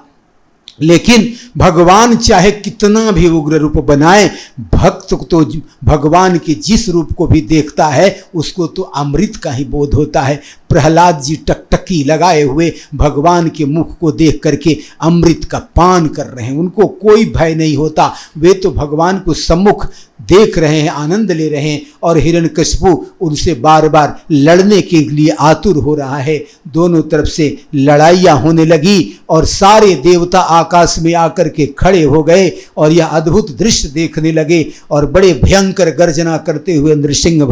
लेकिन भगवान चाहे कितना भी उग्र रूप बनाए, भक्त तो भगवान के जिस रूप को भी देखता है उसको तो अमृत का ही बोध होता है। प्रहलाद जी टकटकी लगाए हुए भगवान के मुख को देख करके अमृत का पान कर रहे हैं, उनको कोई भय नहीं होता। वे तो भगवान को सम्मुख देख रहे हैं, आनंद ले रहे हैं और हिरण्यकशिपु उनसे बार बार लड़ने के लिए आतुर हो रहा है। दोनों तरफ से लड़ाइयाँ होने लगी और सारे देवता आकाश में आकर के खड़े हो गए और यह अद्भुत दृश्य देखने लगे और बड़े भयंकर गर्जना करते हुए नरसिंह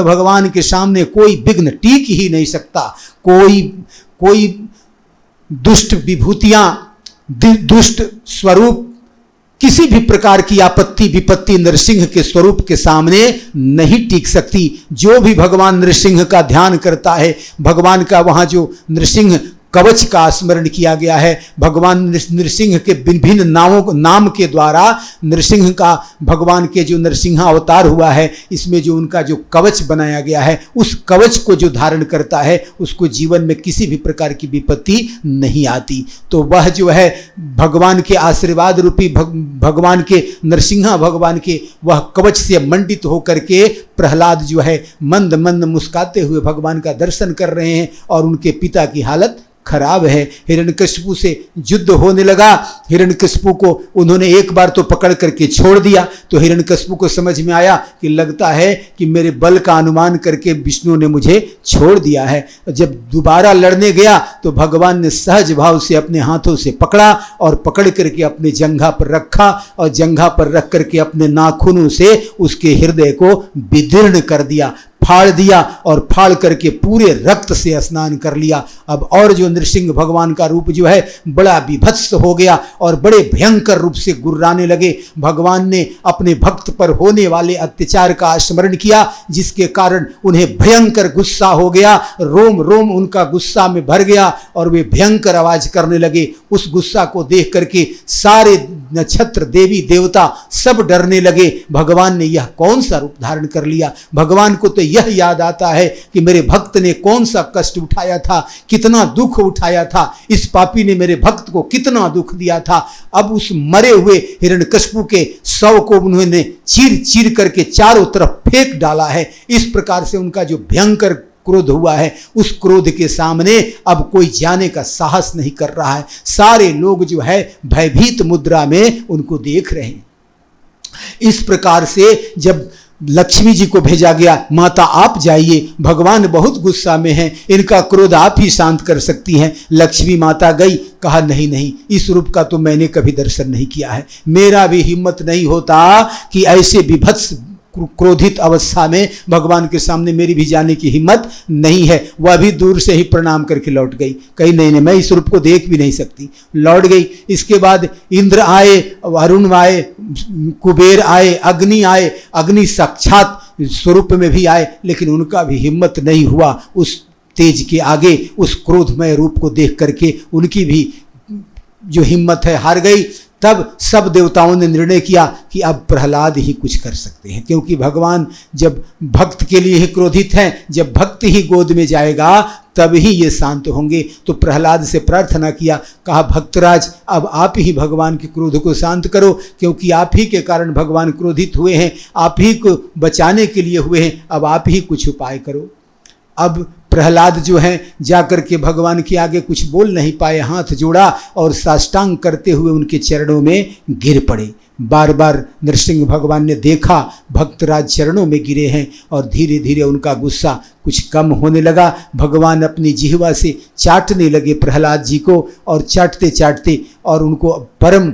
भगवान के सामने कोई विघ्न टिक ही नहीं सकता। कोई दुष्ट विभूतियां, दुष्ट स्वरूप किसी भी प्रकार की आपत्ति विपत्ति नरसिंह के स्वरूप के सामने नहीं टिक सकती। जो भी भगवान नरसिंह का ध्यान करता है, भगवान का वहाँ जो नरसिंह कवच का स्मरण किया गया है, भगवान नरसिंह के विभिन्न नाम के द्वारा नरसिंह का, भगवान के जो नरसिंह अवतार हुआ है, इसमें जो उनका जो कवच बनाया गया है, उस कवच को जो धारण करता है उसको जीवन में किसी भी प्रकार की विपत्ति नहीं आती। तो वह जो है भगवान के आशीर्वाद रूपी भगवान के नरसिंह भगवान के वह कवच से मंडित होकर के प्रहलाद जो है मंद मंद मुस्काते हुए भगवान का दर्शन कर रहे हैं और उनके पिता की हालत खराब है। हिरण्यकशिपु से युद्ध होने लगा। हिरण्यकशिपु को उन्होंने एक बार तो पकड़ करके छोड़ दिया, तो हिरण्यकशिपु को समझ में आया कि लगता है कि मेरे बल का अनुमान करके विष्णु ने मुझे छोड़ दिया है। जब दोबारा लड़ने गया तो भगवान ने सहज भाव से अपने हाथों से पकड़ा और पकड़ करके अपने जंघा पर रखा और जंघा पर रख करके अपने नाखूनों से उसके हृदय को विदीर्ण कर दिया, फाड़ दिया और फाड़ करके पूरे रक्त से स्नान कर लिया। अब और जो नृसिंह भगवान का रूप जो है बड़ा विभत्स हो गया और बड़े भयंकर रूप से गुर्राने लगे। भगवान ने अपने भक्त पर होने वाले अत्याचार का स्मरण किया, जिसके कारण उन्हें भयंकर गुस्सा हो गया, रोम रोम उनका गुस्सा में भर गया और वे भयंकर आवाज करने लगे। उस गुस्सा को देख करके सारे नक्षत्र देवी देवता सब डरने लगे। भगवान ने यह कौन सा रूप धारण कर लिया। भगवान को तो यह याद आता है कि मेरे भक्त ने कौन सा कष्ट उठाया था, कितना दुख उठाया था, इस पापी ने मेरे भक्त को कितना दुख दिया था। अब उस मरे हुए हिरण्यकशिपु के शव को उन्होंने चीर चीर करके चारों तरफ फेंक डाला है। इस प्रकार से उनका जो भयंकर क्रोध हुआ है, उस क्रोध के सामने अब कोई जाने का साहस नहीं कर रहा है। सारे लोग जो है भयभीत मुद्रा में उनको देख रहे हैं। इस प्रकार से जब लक्ष्मी जी को भेजा गया, माता आप जाइए, भगवान बहुत गुस्सा में हैं, इनका क्रोध आप ही शांत कर सकती हैं। लक्ष्मी माता गई, कहा नहीं नहीं, इस रूप का तो मैंने कभी दर्शन नहीं किया है, मेरा भी हिम्मत नहीं होता कि ऐसे विभत्स क्रोधित अवस्था में भगवान के सामने मेरी भी जाने की हिम्मत नहीं है। वह भी दूर से ही प्रणाम करके लौट गई, कही नहीं नहीं मैं इस रूप को देख भी नहीं सकती, लौट गई। इसके बाद इंद्र आए, वरुण आए, कुबेर आए, अग्नि आए, अग्नि साक्षात स्वरूप में भी आए, लेकिन उनका भी हिम्मत नहीं हुआ उस तेज के आगे, उस क्रोधमय रूप को देख करके उनकी भी जो हिम्मत है हार गई। तब सब देवताओं ने निर्णय किया कि अब प्रहलाद ही कुछ कर सकते हैं, क्योंकि भगवान जब भक्त के लिए ही क्रोधित हैं, जब भक्त ही गोद में जाएगा तब ही ये शांत होंगे। तो प्रहलाद से प्रार्थना किया, कहा भक्तराज अब आप ही भगवान के क्रोध को शांत करो, क्योंकि आप ही के कारण भगवान क्रोधित हुए हैं, आप ही को बचाने के लिए हुए हैं, अब आप ही कुछ उपाय करो। अब प्रहलाद जो हैं जाकर के भगवान के आगे कुछ बोल नहीं पाए, हाथ जोड़ा और साष्टांग करते हुए उनके चरणों में गिर पड़े। बार बार नरसिंह भगवान ने देखा भक्तराज चरणों में गिरे हैं और धीरे धीरे उनका गुस्सा कुछ कम होने लगा। भगवान अपनी जिह्वा से चाटने लगे प्रहलाद जी को और चाटते चाटते और उनको परम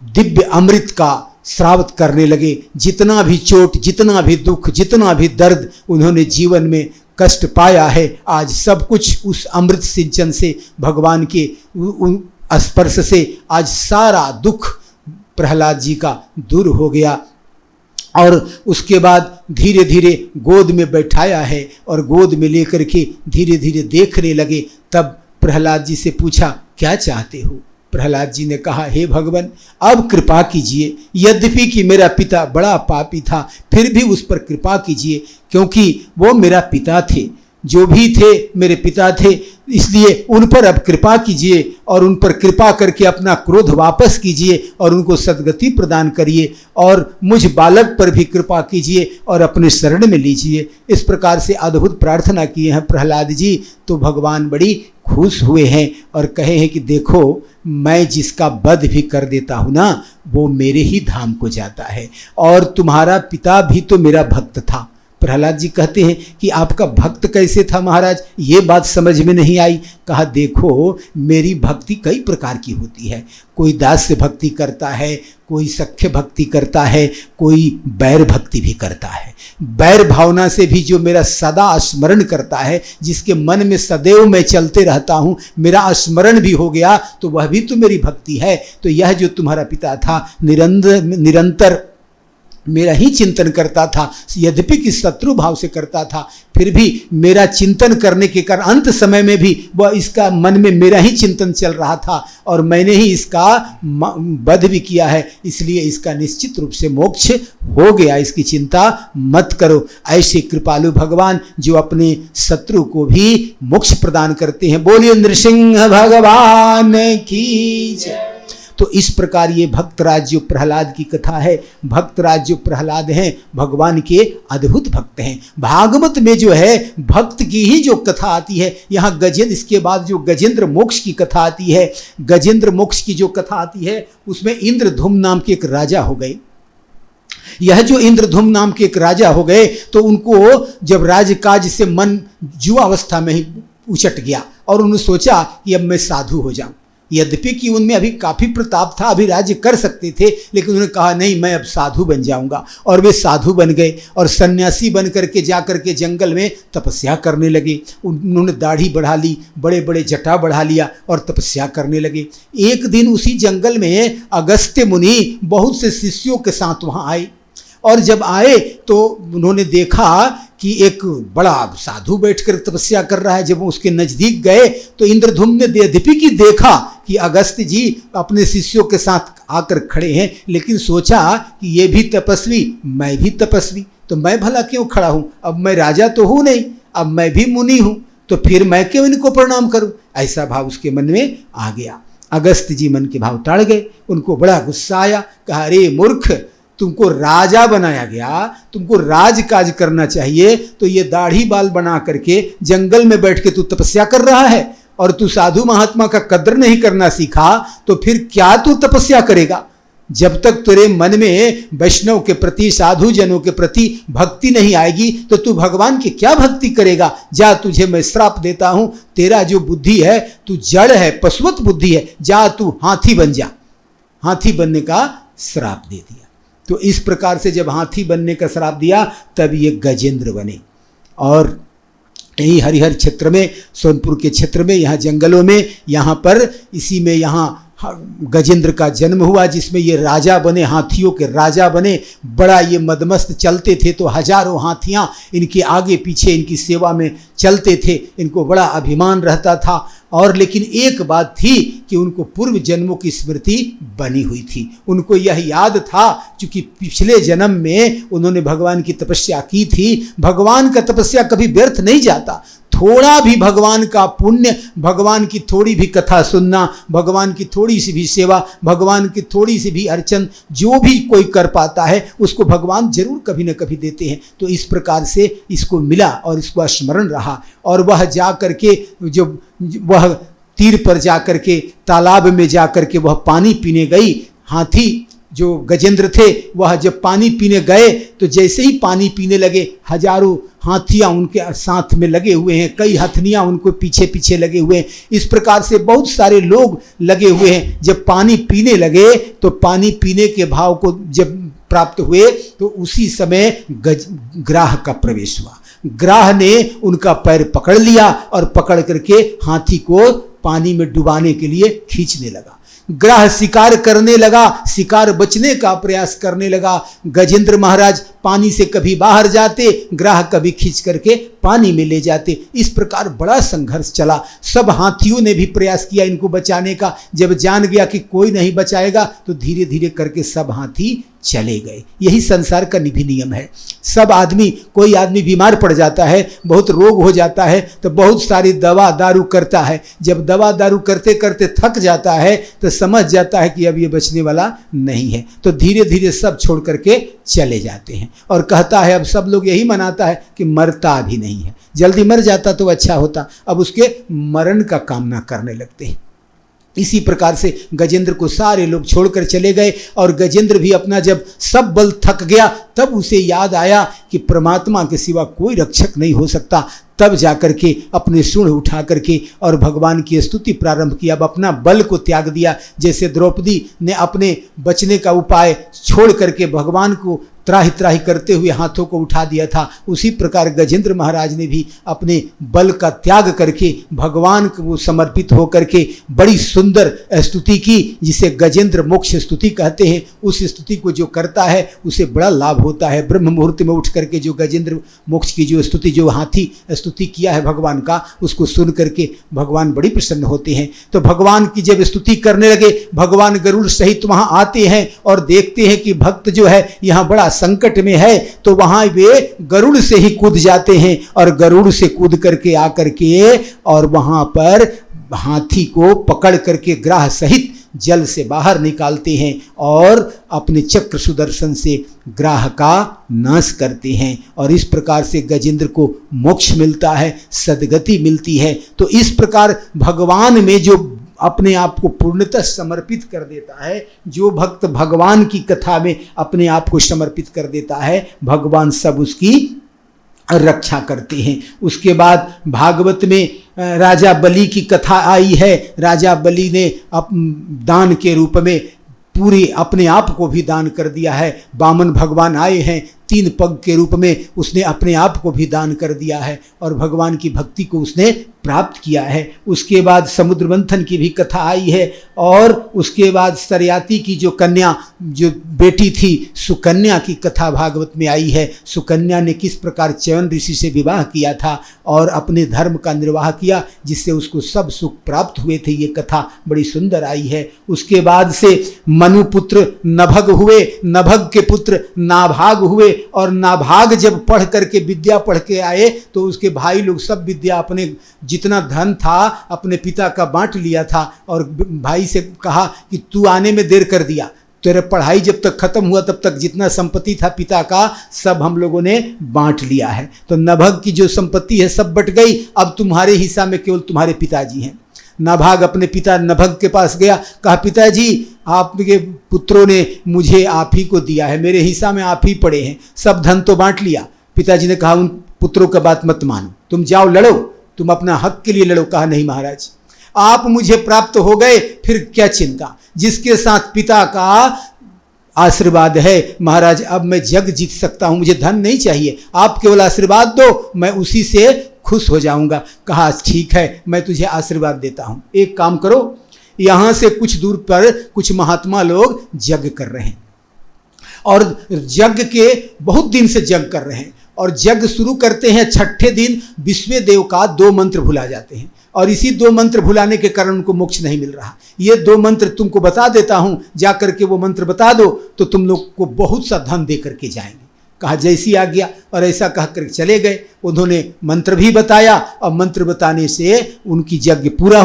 दिव्य अमृत का श्रावत करने लगे। जितना भी चोट, जितना भी दुख, जितना भी दर्द उन्होंने जीवन में कष्ट पाया है, आज सब कुछ उस अमृत सिंचन से, भगवान के स्पर्श से आज सारा दुख प्रहलाद जी का दूर हो गया। और उसके बाद धीरे धीरे गोद में बैठाया है और गोद में लेकर के धीरे धीरे देखने लगे। तब प्रहलाद जी से पूछा क्या चाहते हो। प्रहलाद जी ने कहा हे भगवान अब कृपा कीजिए, यद्यपि कि मेरा पिता बड़ा पापी था फिर भी उस पर कृपा कीजिए, क्योंकि वो मेरा पिता थे, जो भी थे मेरे पिता थे, इसलिए उन पर अब कृपा कीजिए और उन पर कृपा करके अपना क्रोध वापस कीजिए और उनको सद्गति प्रदान करिए और मुझ बालक पर भी कृपा कीजिए और अपने शरण में लीजिए। इस प्रकार से अद्भुत प्रार्थना किए हैं प्रहलाद जी। तो भगवान बड़ी खुश हुए हैं और कहे हैं कि देखो मैं जिसका वध भी कर देता हूँ ना, वो मेरे ही धाम को जाता है और तुम्हारा पिता भी तो मेरा भक्त था, प्रहलाद जी कहते हैं कि आपका भक्त कैसे था महाराज, ये बात समझ में नहीं आई। कहा देखो मेरी भक्ति कई प्रकार की होती है, कोई दास्य भक्ति करता है, कोई सख्य भक्ति करता है, कोई बैर भक्ति भी करता है। बैर भावना से भी जो मेरा सदा स्मरण करता है, जिसके मन में सदैव मैं चलते रहता हूँ, मेरा स्मरण भी हो गया तो वह भी तो मेरी भक्ति है। तो यह जो तुम्हारा पिता था निरंतर मेरा ही चिंतन करता था, यद्यपि कि शत्रु भाव से करता था, फिर भी मेरा चिंतन करने के कारण अंत समय में भी वह इसका मन में मेरा ही चिंतन चल रहा था और मैंने ही इसका वध भी किया है, इसलिए इसका निश्चित रूप से मोक्ष हो गया, इसकी चिंता मत करो। ऐसे कृपालु भगवान जो अपने शत्रु को भी मोक्ष प्रदान करते हैं। बोलिए नृसिंह भगवान की जय। तो इस प्रकार ये भक्तराज जो प्रहलाद की कथा है, भक्तराज जो प्रहलाद हैं भगवान के अद्भुत भक्त हैं। भागवत में जो है भक्त की ही जो कथा आती है, यहाँ गजेंद्र, इसके बाद जो गजेंद्र मोक्ष की कथा आती है, गजेंद्र मोक्ष की जो कथा आती है उसमें इंद्रधुम नाम के एक राजा हो गए। यह जो इंद्रधुम नाम के एक राजा हो गए तो उनको जब राजकाज से मन युवावस्था में ही उचट गया और उन्होंने सोचा कि अब मैं साधु हो जाऊं। यद्यपि कि उनमें अभी काफ़ी प्रताप था, अभी राज्य कर सकते थे, लेकिन उन्होंने कहा नहीं मैं अब साधु बन जाऊंगा। और वे साधु बन गए और सन्यासी बन करके जा करके जंगल में तपस्या करने लगे। उन्होंने दाढ़ी बढ़ा ली, बड़े बड़े जटा बढ़ा लिया और तपस्या करने लगे। एक दिन उसी जंगल में अगस्त्य मुनि बहुत से शिष्यों के साथ वहाँ आए और जब आए तो उन्होंने देखा कि एक बड़ा साधु बैठकर तपस्या कर रहा है। जब वो उसके नज़दीक गए तो इंद्रधुम ने यद्यपि कि देखा कि अगस्त्य जी अपने शिष्यों के साथ आकर खड़े हैं, लेकिन सोचा कि ये भी तपस्वी, मैं भी तपस्वी, तो मैं भला क्यों खड़ा हूँ, अब मैं राजा तो हूँ नहीं, अब मैं भी मुनि हूँ, तो फिर मैं क्यों इनको प्रणाम करूँ। ऐसा भाव उसके मन में आ गया। अगस्त्य जी मन के भाव टाड़ गए, उनको बड़ा गुस्सा आया। कहा अरे मूर्ख, तुमको राजा बनाया गया, तुमको राजकाज करना चाहिए, तो ये दाढ़ी बाल बना करके जंगल में बैठ के तू तपस्या कर रहा है और तू साधु महात्मा का कद्र नहीं करना सीखा, तो फिर क्या तू तपस्या करेगा। जब तक तेरे मन में वैष्णव के प्रति, साधु जनों के प्रति भक्ति नहीं आएगी तो तू भगवान की क्या भक्ति करेगा। जा, तुझे मैं श्राप देता हूं, तेरा जो बुद्धि है तू जड़ है, पशुवत बुद्धि है, जा तू हाथी बन जा। हाथी बनने का श्राप दे दिया। तो इस प्रकार से जब हाथी बनने का श्राप दिया तब ये गजेंद्र बने। और यही हरिहर क्षेत्र में, सोनपुर के क्षेत्र में, यहाँ जंगलों में, यहाँ पर इसी में यहाँ गजेंद्र का जन्म हुआ, जिसमें ये राजा बने, हाथियों के राजा बने। बड़ा ये मदमस्त चलते थे, तो हजारों हाथियाँ इनके आगे पीछे इनकी सेवा में चलते थे, इनको बड़ा अभिमान रहता था। और लेकिन एक बात थी कि उनको पूर्व जन्मों की स्मृति बनी हुई थी। उनको यह याद था क्योंकि पिछले जन्म में उन्होंने भगवान की तपस्या की थी। भगवान का तपस्या कभी व्यर्थ नहीं जाता। थोड़ा भी भगवान का पुण्य, भगवान की थोड़ी भी कथा सुनना, भगवान की थोड़ी सी भी सेवा, भगवान की थोड़ी सी भी अर्चन जो भी कोई कर पाता है उसको भगवान जरूर कभी न कभी देते हैं। तो इस प्रकार से इसको मिला और इसको स्मरण रहा। और वह जा करके जो वह तीर पर जा करके, तालाब में जा करके वह पानी पीने गई। हाथी जो गजेंद्र थे वह जब पानी पीने गए तो जैसे ही पानी पीने लगे, हजारों हाथियां उनके साथ में लगे हुए हैं, कई हथनियां उनको पीछे पीछे लगे हुए हैं। इस प्रकार से बहुत सारे लोग लगे हुए हैं। जब पानी पीने लगे तो पानी पीने के भाव को जब प्राप्त हुए तो उसी समय ग्राह का प्रवेश हुआ। ग्राह ने उनका पैर पकड़ लिया और पकड़ करके हाथी को पानी में डुबाने के लिए खींचने लगा। ग्राह शिकार करने लगा, शिकार बचने का प्रयास करने लगा। गजेंद्र महाराज पानी से कभी बाहर जाते, ग्राह कभी खींच करके पानी में ले जाते। इस प्रकार बड़ा संघर्ष चला। सब हाथियों ने भी प्रयास किया इनको बचाने का। जब जान गया कि कोई नहीं बचाएगा तो धीरे धीरे करके सब हाथी चले गए। यही संसार का निभी नियम है। सब आदमी, कोई आदमी बीमार पड़ जाता है, बहुत रोग हो जाता है तो बहुत सारी दवा दारू करता है। जब दवा दारू करते करते थक जाता है तो समझ जाता है कि अब ये बचने वाला नहीं है, तो धीरे धीरे सब छोड़ करके चले जाते हैं। और कहता है, अब सब लोग यही मनाता है कि मरता भी नहीं है, जल्दी मर जाता तो अच्छा होता। अब उसके मरण का कामना करने लगते हैं। इसी प्रकार से गजेंद्र को सारे लोग छोड़कर चले गए और गजेंद्र भी अपना जब सब बल थक गया तब उसे याद आया कि परमात्मा के सिवा कोई रक्षक नहीं हो सकता। तब जाकर के अपने सूंड उठा करके और भगवान की स्तुति प्रारंभ की। अब अपना बल को त्याग दिया। जैसे द्रौपदी ने अपने बचने का उपाय छोड़ करके भगवान को त्राहि त्राहि करते हुए हाथों को उठा दिया था, उसी प्रकार गजेंद्र महाराज ने भी अपने बल का त्याग करके भगवान को समर्पित होकर के बड़ी सुंदर स्तुति की, जिसे गजेंद्र मोक्ष स्तुति कहते हैं। उस स्तुति को जो करता है उसे बड़ा लाभ होता है। ब्रह्म मुहूर्त में उठ करके जो गजेंद्र मोक्ष की जो स्तुति, जो हाथी स्तुति किया है भगवान का, उसको सुन करके भगवान बड़ी प्रसन्न होते हैं। तो भगवान की जब स्तुति करने लगे, भगवान गरुड़ सहित वहां आते हैं और देखते हैं कि भक्त जो है यहाँ बड़ा संकट में है, तो वहां वे गरुड़ से ही कूद जाते हैं और गरुड़ से कूद करके आकर के और वहां पर हाथी को पकड़ करके ग्राह सहित जल से बाहर निकालते हैं और अपने चक्र सुदर्शन से ग्राह का नाश करते हैं। और इस प्रकार से गजेंद्र को मोक्ष मिलता है, सद्गति मिलती है। तो इस प्रकार भगवान में जो अपने आप को पूर्णतः समर्पित कर देता है, जो भक्त भगवान की कथा में अपने आप को समर्पित कर देता है, भगवान सब उसकी रक्षा करते हैं। उसके बाद भागवत में राजा बलि की कथा आई है। राजा बलि ने दान के रूप में पूरी अपने आप को भी दान कर दिया है। वामन भगवान आए हैं, 3 पग के रूप में उसने अपने आप को भी दान कर दिया है और भगवान की भक्ति को उसने प्राप्त किया है। उसके बाद समुद्र मंथन की भी कथा आई है और उसके बाद सरयाती की जो कन्या, जो बेटी थी सुकन्या की कथा भागवत में आई है। सुकन्या ने किस प्रकार च्यवन ऋषि से विवाह किया था और अपने धर्म का निर्वाह किया, जिससे उसको सब सुख प्राप्त हुए थे। ये कथा बड़ी सुंदर आई है। उसके बाद से मनुपुत्र नभग हुए, नभग के पुत्र नाभाग हुए और नाभाग जब पढ़ करके विद्या पढ़ के आए तो उसके भाई लोग सब विद्या, अपने जितना धन था अपने पिता का बांट लिया था और भाई से कहा कि तू आने में देर कर दिया, तेरे पढ़ाई जब तक खत्म हुआ तब तक जितना संपत्ति था पिता का सब हम लोगों ने बांट लिया है। तो नभग की जो संपत्ति है सब बट गई, अब तुम्हारे हिस्सा में केवल तुम्हारे पिताजी हैं। नाभाग अपने पिता नभग के पास गया, कहा पिताजी आपके पुत्रों ने मुझे आप ही को दिया है, मेरे हिस्सा में आप ही पड़े हैं, सब धन तो बांट लिया। पिताजी ने कहा उन पुत्रों का बात मत मानो, तुम जाओ लड़ो, तुम अपना हक के लिए लड़ो। कहा नहीं महाराज, आप मुझे प्राप्त हो गए, फिर क्या चिंता, जिसके साथ पिता का आशीर्वाद है महाराज, अब मैं जग जीत सकता हूं, मुझे धन नहीं चाहिए, आप केवल आशीर्वाद दो, मैं उसी से खुश हो जाऊंगा। कहा ठीक है, मैं तुझे आशीर्वाद देता हूं, एक काम करो, यहां से कुछ दूर पर कुछ महात्मा लोग यज्ञ कर रहे हैं और यज्ञ के बहुत दिन से यज्ञ कर रहे हैं और यज्ञ शुरू करते हैं, 6ठे दिन विश्व देव का 2 मंत्र भुला जाते हैं और इसी 2 मंत्र भुलाने के कारण उनको मोक्ष नहीं मिल रहा। ये 2 मंत्र तुमको बता देता हूं, जाकर के वो मंत्र बता दो तो तुम लोग को बहुत सा धन दे करके जाएंगे। कहा जैसी आ गया और ऐसा कहकर चले गए। उन्होंने मंत्र भी बताया और मंत्र बताने से उनकी यज्ञ पूरा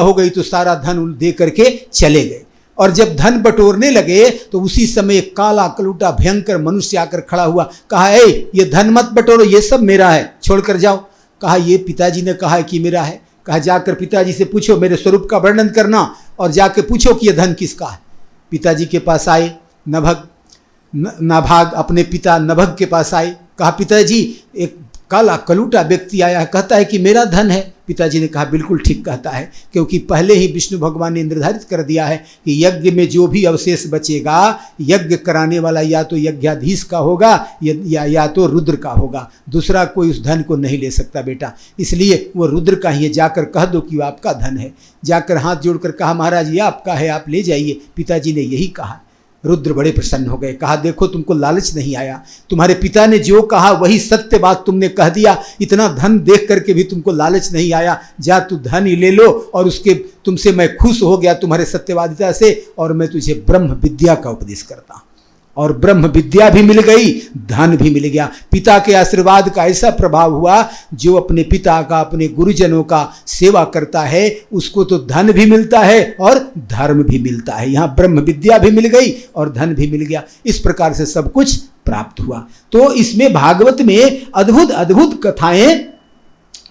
हो गई तो सारा धन दे करके चले गए। और जब धन बटोरने लगे तो उसी समय एक काला कलूटा भयंकर मनुष्य आकर खड़ा हुआ। कहा ये धन मत बटोरो, ये सब मेरा है, छोड़कर जाओ। कहा ये पिताजी ने कहा है कि मेरा है। कहा जाकर पिताजी से पूछो, मेरे स्वरूप का वर्णन करना और जाके पूछो कि यह धन किसका है। पिताजी के पास आए नाभाग अपने पिता नभग के पास आए। कहा पिताजी एक काला कलूटा व्यक्ति आया है, कहता है कि मेरा धन है। पिताजी ने कहा बिल्कुल ठीक कहता है, क्योंकि पहले ही विष्णु भगवान ने निर्धारित कर दिया है कि यज्ञ में जो भी अवशेष बचेगा यज्ञ कराने वाला या तो यज्ञाधीश का होगा या तो रुद्र का होगा, दूसरा कोई उस धन को नहीं ले सकता बेटा, इसलिए वो रुद्र का ही है, जाकर कह दो कि वो आपका धन है। जाकर हाथ जोड़कर कहा महाराज ये आपका है, आप ले जाइए। पिताजी ने यही कहा। रुद्र बड़े प्रसन्न हो गए। कहा देखो तुमको लालच नहीं आया, तुम्हारे पिता ने जो कहा वही सत्य बात तुमने कह दिया, इतना धन देख करके भी तुमको लालच नहीं आया, जा तू धन ही ले लो। और उसके तुमसे मैं खुश हो गया तुम्हारे सत्यवादिता से, और मैं तुझे ब्रह्म विद्या का उपदेश करता हूं। और ब्रह्म विद्या भी मिल गई, धन भी मिल गया। पिता के आशीर्वाद का ऐसा प्रभाव हुआ, जो अपने पिता का अपने गुरुजनों का सेवा करता है उसको तो धन भी मिलता है और धर्म भी मिलता है। यहाँ ब्रह्म विद्या भी मिल गई और धन भी मिल गया, इस प्रकार से सब कुछ प्राप्त हुआ। तो इसमें भागवत में अद्भुत अद्भुत कथाएं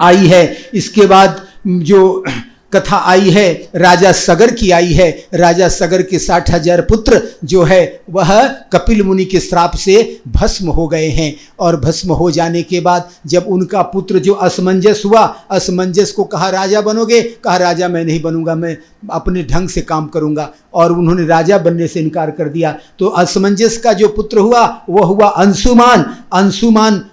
आई है। इसके बाद जो कथा आई है राजा सगर की आई है। राजा सगर के 60,000 पुत्र जो है वह कपिल मुनि के श्राप से भस्म हो गए हैं। और भस्म हो जाने के बाद जब उनका पुत्र जो असमंजस हुआ, असमंजस को कहा राजा बनोगे, कहा राजा मैं नहीं बनूंगा, मैं अपने ढंग से काम करूंगा, और उन्होंने राजा बनने से इनकार कर दिया। तो असमंजस का जो पुत्र हुआ वह हुआ अंशुमान। अंशुमान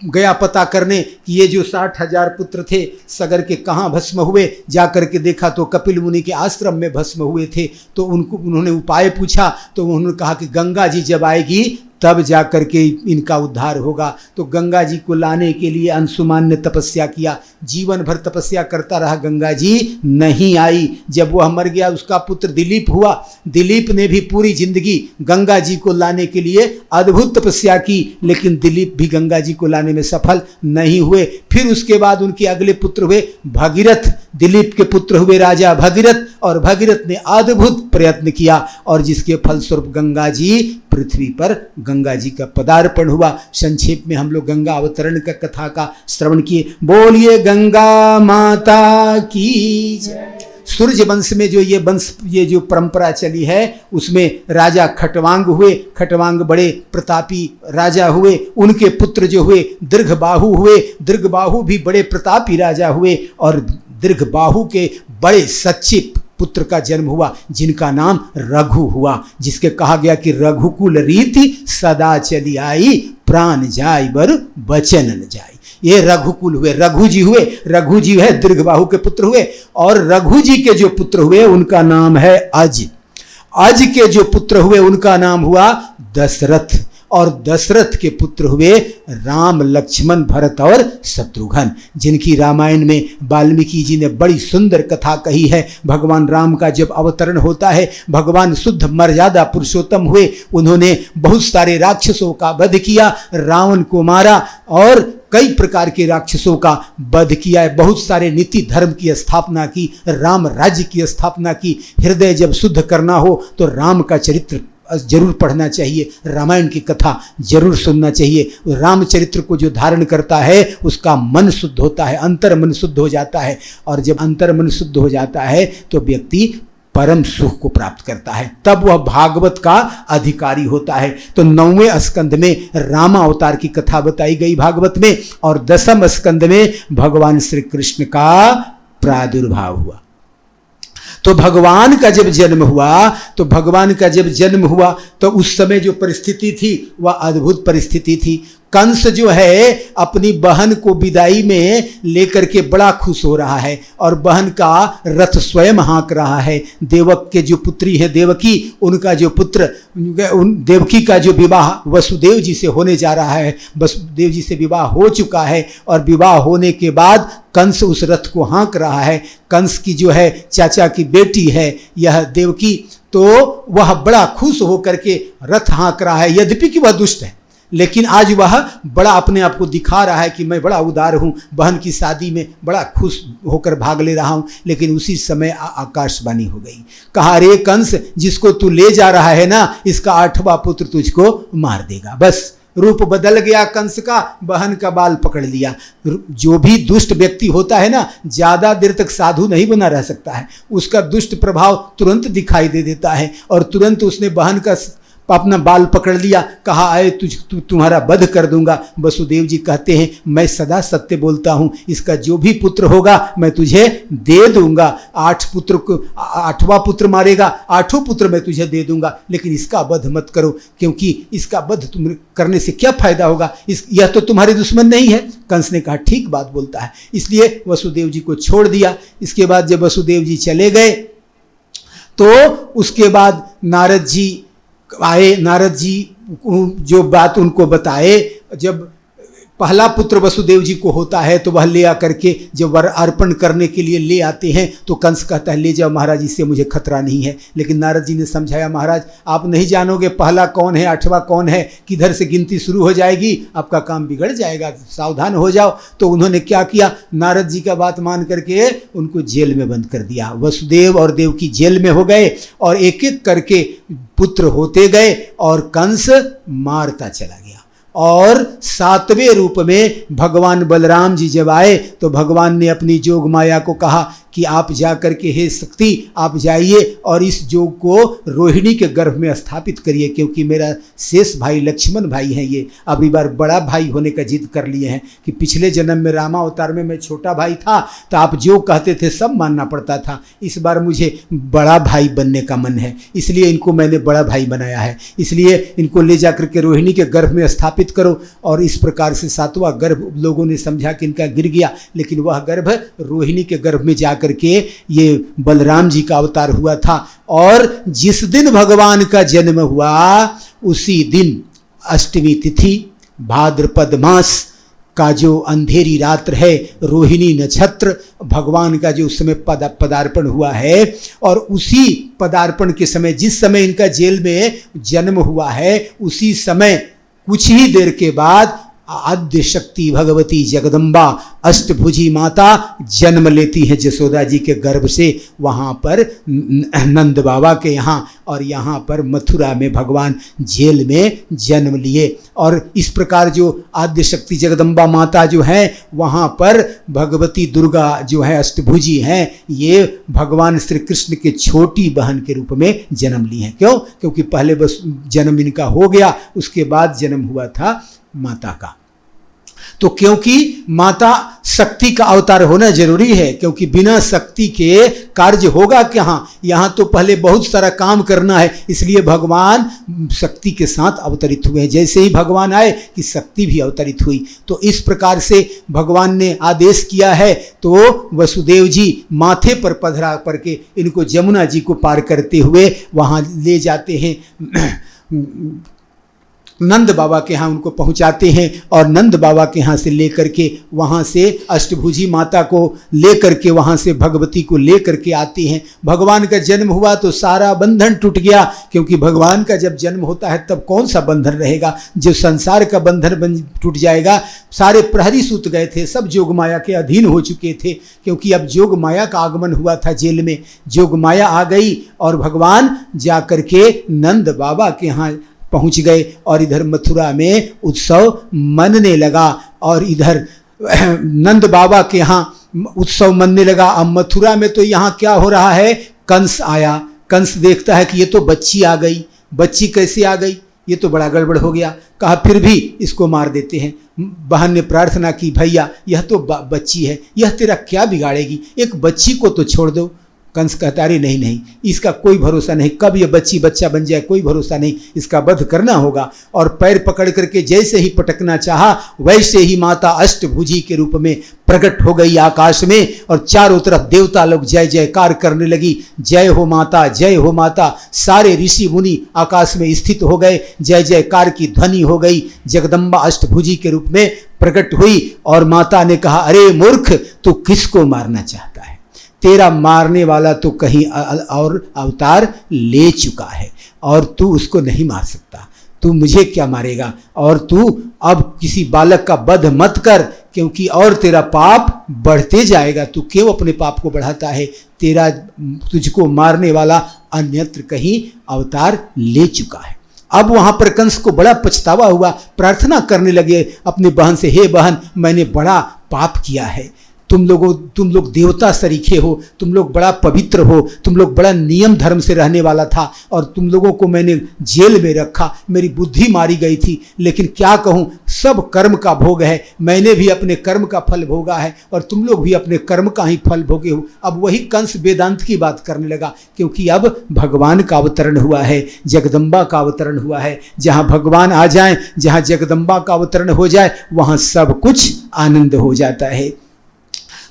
गया पता करने कि ये जो 60,000 पुत्र थे सगर के कहाँ भस्म हुए। जाकर के देखा तो कपिल मुनि के आश्रम में भस्म हुए थे। तो उन्होंने उपाय पूछा तो उन्होंने कहा कि गंगा जी जब आएगी तब जाकर के इनका उद्धार होगा। तो गंगा जी को लाने के लिए अंशुमान ने तपस्या किया, जीवन भर तपस्या करता रहा, गंगा जी नहीं आई। जब वह मर गया उसका पुत्र दिलीप हुआ। दिलीप ने भी पूरी जिंदगी गंगा जी को लाने के लिए अद्भुत तपस्या की, लेकिन दिलीप भी गंगा जी को लाने में सफल नहीं हुए। फिर उसके बाद उनके अगले पुत्र हुए भगीरथ। दिलीप के पुत्र हुए राजा भगीरथ, और भगीरथ ने अद्भुत प्रयत्न किया और जिसके फलस्वरूप गंगा जी पृथ्वी पर गंगा जी का पदार्पण हुआ। संक्षेप में हम लोग गंगा अवतरण का कथा का श्रवण किए। बोलिए गंगा माता की जय। सूर्य वंश में जो ये जो परंपरा चली है उसमें राजा खटवांग हुए। खटवांग बड़े प्रतापी राजा हुए। उनके पुत्र जो हुए दीर्घबाहु हुए। दीर्घबाहु भी बड़े प्रतापी राजा हुए और दीर्घबाहु के बड़े सच्चे पुत्र का जन्म हुआ जिनका नाम रघु हुआ, जिसके कहा गया कि रघुकुल रीति सदा चली आई, प्राण जाय बर बचन न जाय। ये रघुकुल हुए, रघु जी हुए। रघु जी है दीर्घबाहु के पुत्र हुए। और रघु जी के जो पुत्र हुए उनका नाम है अज। अज के जो पुत्र हुए उनका नाम हुआ दशरथ। और दशरथ के पुत्र हुए राम, लक्ष्मण, भरत और शत्रुघ्न, जिनकी रामायण में वाल्मीकि जी ने बड़ी सुंदर कथा कही है। भगवान राम का जब अवतरण होता है, भगवान शुद्ध मर्यादा पुरुषोत्तम हुए। उन्होंने बहुत सारे राक्षसों का वध किया, रावण को मारा और कई प्रकार के राक्षसों का वध किया है। बहुत सारे नीति धर्म की स्थापना की, राम राज्य की स्थापना की। हृदय जब शुद्ध करना हो तो राम का चरित्र जरूर पढ़ना चाहिए, रामायण की कथा जरूर सुनना चाहिए। रामचरित्र को जो धारण करता है उसका मन शुद्ध होता है, अंतर मन शुद्ध हो जाता है। और जब अंतर मन शुद्ध हो जाता है तो व्यक्ति परम सुख को प्राप्त करता है, तब वह भागवत का अधिकारी होता है। तो 9वें स्कंद में रामावतार की कथा बताई गई भागवत में, और 10वें स्कंद में भगवान श्री कृष्ण का प्रादुर्भाव हुआ। तो भगवान का जब जन्म हुआ तो उस समय जो परिस्थिति थी वह अद्भुत परिस्थिति थी। कंस जो है अपनी बहन को विदाई में लेकर के बड़ा खुश हो रहा है और बहन का रथ स्वयं हाँक रहा है। देवक के जो पुत्री है देवकी, उनका जो पुत्र, देवकी का जो विवाह वसुदेव जी से होने जा रहा है, वसुदेव जी से विवाह हो चुका है और विवाह होने के बाद कंस उस रथ को हाँक रहा है। कंस की जो है चाचा की बेटी है यह देवकी, तो वह बड़ा खुश होकर के रथ हाँक रहा है। यद्यपि कि वह दुष्ट है, लेकिन आज वह बड़ा अपने आप को दिखा रहा है कि मैं बड़ा उदार हूँ, बहन की शादी में बड़ा खुश होकर भाग ले रहा हूँ। लेकिन उसी समय आकाशवाणी हो गई, कहा रे कंस, जिसको तू ले जा रहा है ना, इसका 8वां पुत्र तुझको मार देगा। बस रूप बदल गया कंस का, बहन का बाल पकड़ लिया। जो भी दुष्ट व्यक्ति होता है ना, ज्यादा देर तक साधु नहीं बना रह सकता है, उसका दुष्ट प्रभाव तुरंत दिखाई दे देता है। और तुरंत उसने बहन का अपना बाल पकड़ लिया, कहा आए तुम्हारा वध कर दूंगा। वसुदेव जी कहते हैं मैं सदा सत्य बोलता हूं, इसका जो भी पुत्र होगा मैं तुझे दे दूंगा। 8वां पुत्र मारेगा, 8 पुत्र मैं तुझे दे दूंगा, लेकिन इसका वध मत करो, क्योंकि इसका वध तुम करने से क्या फायदा होगा, यह तो तुम्हारे दुश्मन नहीं है। कंस ने कहा ठीक बात बोलता है, इसलिए वसुदेव जी को छोड़ दिया। इसके बाद जब वसुदेव जी चले गए तो उसके बाद नारद जी आए। नारद जी जो बात उनको बताए, जब पहला पुत्र वसुदेव जी को होता है तो वह ले आकर के जब वर अर्पण करने के लिए ले आते हैं तो कंस कहता है ले जाओ महाराज, इससे मुझे खतरा नहीं है। लेकिन नारद जी ने समझाया महाराज आप नहीं जानोगे पहला कौन है 8वां कौन है, किधर से गिनती शुरू हो जाएगी, आपका काम बिगड़ जाएगा, सावधान हो जाओ। तो उन्होंने क्या किया, नारद जी का बात मान करके उनको जेल में बंद कर दिया। वसुदेव और देवकी जेल में हो गए और एक एक करके पुत्र होते गए और कंस मारता चला गया। और 7वें रूप में भगवान बलराम जी जब आए तो भगवान ने अपनी जोग माया को कहा कि आप जा करके हे शक्ति आप जाइए और इस जोग को रोहिणी के गर्भ में स्थापित करिए, क्योंकि मेरा शेष भाई लक्ष्मण भाई हैं, ये अब बार बड़ा भाई होने का जिद कर लिए हैं कि पिछले जन्म में रामावतार में मैं छोटा भाई था तो आप जो कहते थे सब मानना पड़ता था, इस बार मुझे बड़ा भाई बनने का मन है, इसलिए इनको मैंने बड़ा भाई बनाया है, इसलिए इनको ले जा करके रोहिणी के गर्भ में स्थापित करो। और इस प्रकार से 7वां गर्भ लोगों ने समझा कि इनका गिर गया, लेकिन वह गर्भ रोहिणी के गर्भ में जा करके ये बलराम जी का अवतार हुआ था। और जिस दिन भगवान का जन्म हुआ उसी दिन अष्टमी तिथि भाद्रपद मास का जो अंधेरी रात्र है, रोहिणी नक्षत्र भगवान का जो उस समय पदार्पण हुआ है, और उसी पदार्पण के समय जिस समय इनका जेल में जन्म हुआ है उसी समय कुछ ही देर के बाद आद्य शक्ति भगवती जगदम्बा अष्टभुजी माता जन्म लेती है जसोदा जी के गर्भ से, वहाँ पर नंद बाबा के यहाँ, और यहाँ पर मथुरा में भगवान जेल में जन्म लिए। और इस प्रकार जो आद्य शक्ति जगदम्बा माता जो हैं वहाँ पर भगवती दुर्गा जो है अष्टभुजी हैं, ये भगवान श्री कृष्ण के छोटी बहन के रूप में जन्म ली हैं। क्यों? क्योंकि पहले बस जन्म इनका हो गया, उसके बाद जन्म हुआ था माता का। तो क्योंकि माता शक्ति का अवतार होना जरूरी है, क्योंकि बिना शक्ति के कार्य होगा कहाँ, यहाँ तो पहले बहुत सारा काम करना है, इसलिए भगवान शक्ति के साथ अवतरित हुए हैं। जैसे ही भगवान आए कि शक्ति भी अवतरित हुई। तो इस प्रकार से भगवान ने आदेश किया है, तो वसुदेव जी माथे पर पधरा करके इनको जमुना जी को पार करते हुए वहाँ ले जाते हैं, नंद बाबा के यहाँ उनको पहुँचाते हैं, और नंद बाबा के यहाँ से लेकर के वहाँ से अष्टभुजी माता को लेकर के वहाँ से भगवती को लेकर के आते हैं। भगवान का जन्म हुआ तो सारा बंधन टूट गया, क्योंकि भगवान का जब जन्म होता है तब कौन सा बंधन रहेगा, जो संसार का बंधन टूट जाएगा। सारे प्रहरी सूत गए थे, सब जोग माया के अधीन हो चुके थे, क्योंकि अब जोग माया का आगमन हुआ था जेल में, जोग माया आ गई और भगवान जा करके नंद बाबा के यहाँ पहुंच गए, और इधर मथुरा में उत्सव मनने लगा, और इधर नंद बाबा के यहाँ उत्सव मनने लगा। अब मथुरा में तो यहाँ क्या हो रहा है, कंस आया, कंस देखता है कि ये तो बच्ची आ गई, बच्ची कैसे आ गई, ये तो बड़ा गड़बड़ हो गया, कहा फिर भी इसको मार देते हैं। बहन ने प्रार्थना की, भैया यह तो बच्ची है, यह तेरा क्या बिगाड़ेगी, एक बच्ची को तो छोड़ दो। कंस कहता अरे नहीं नहीं, इसका कोई भरोसा नहीं, कब ये बच्ची बच्चा बन जाए कोई भरोसा नहीं, इसका वध करना होगा। और पैर पकड़ करके जैसे ही पटकना चाहा वैसे ही माता अष्टभुजी के रूप में प्रकट हो गई आकाश में, और चारों तरफ देवता लोग जय जयकार करने लगी, जय हो माता जय हो माता। सारे ऋषि मुनि आकाश में स्थित हो गए, जय जयकार की ध्वनि हो गई, जगदम्बा अष्टभुजी के रूप में प्रकट हुई। और माता ने कहा अरे मूर्ख, तू किसको मारना चाहता है, तेरा मारने वाला तो कहीं और अवतार ले चुका है, और तू उसको नहीं मार सकता, तू मुझे क्या मारेगा। और तू अब किसी बालक का वध मत कर, क्योंकि और तेरा पाप बढ़ते जाएगा, तू क्यों अपने पाप को बढ़ाता है, तेरा तुझको मारने वाला अन्यत्र कहीं अवतार ले चुका है। अब वहाँ पर कंस को बड़ा पछतावा हुआ, प्रार्थना करने लगे अपनी बहन से, हे बहन मैंने बड़ा पाप किया है, तुम लोग देवता सरीखे हो, तुम लोग बड़ा पवित्र हो, तुम लोग बड़ा नियम धर्म से रहने वाला था, और तुम लोगों को मैंने जेल में रखा, मेरी बुद्धि मारी गई थी, लेकिन क्या कहूँ सब कर्म का भोग है, मैंने भी अपने कर्म का फल भोगा है और तुम लोग भी अपने कर्म का ही फल भोगे हो। अब वही कंस वेदांत की बात करने लगा, क्योंकि अब भगवान का अवतरण हुआ है, जगदम्बा का अवतरण हुआ है। जहाँ भगवान आ जाए, जहाँ जगदम्बा का अवतरण हो जाए, वहाँ सब कुछ आनंद हो जाता है।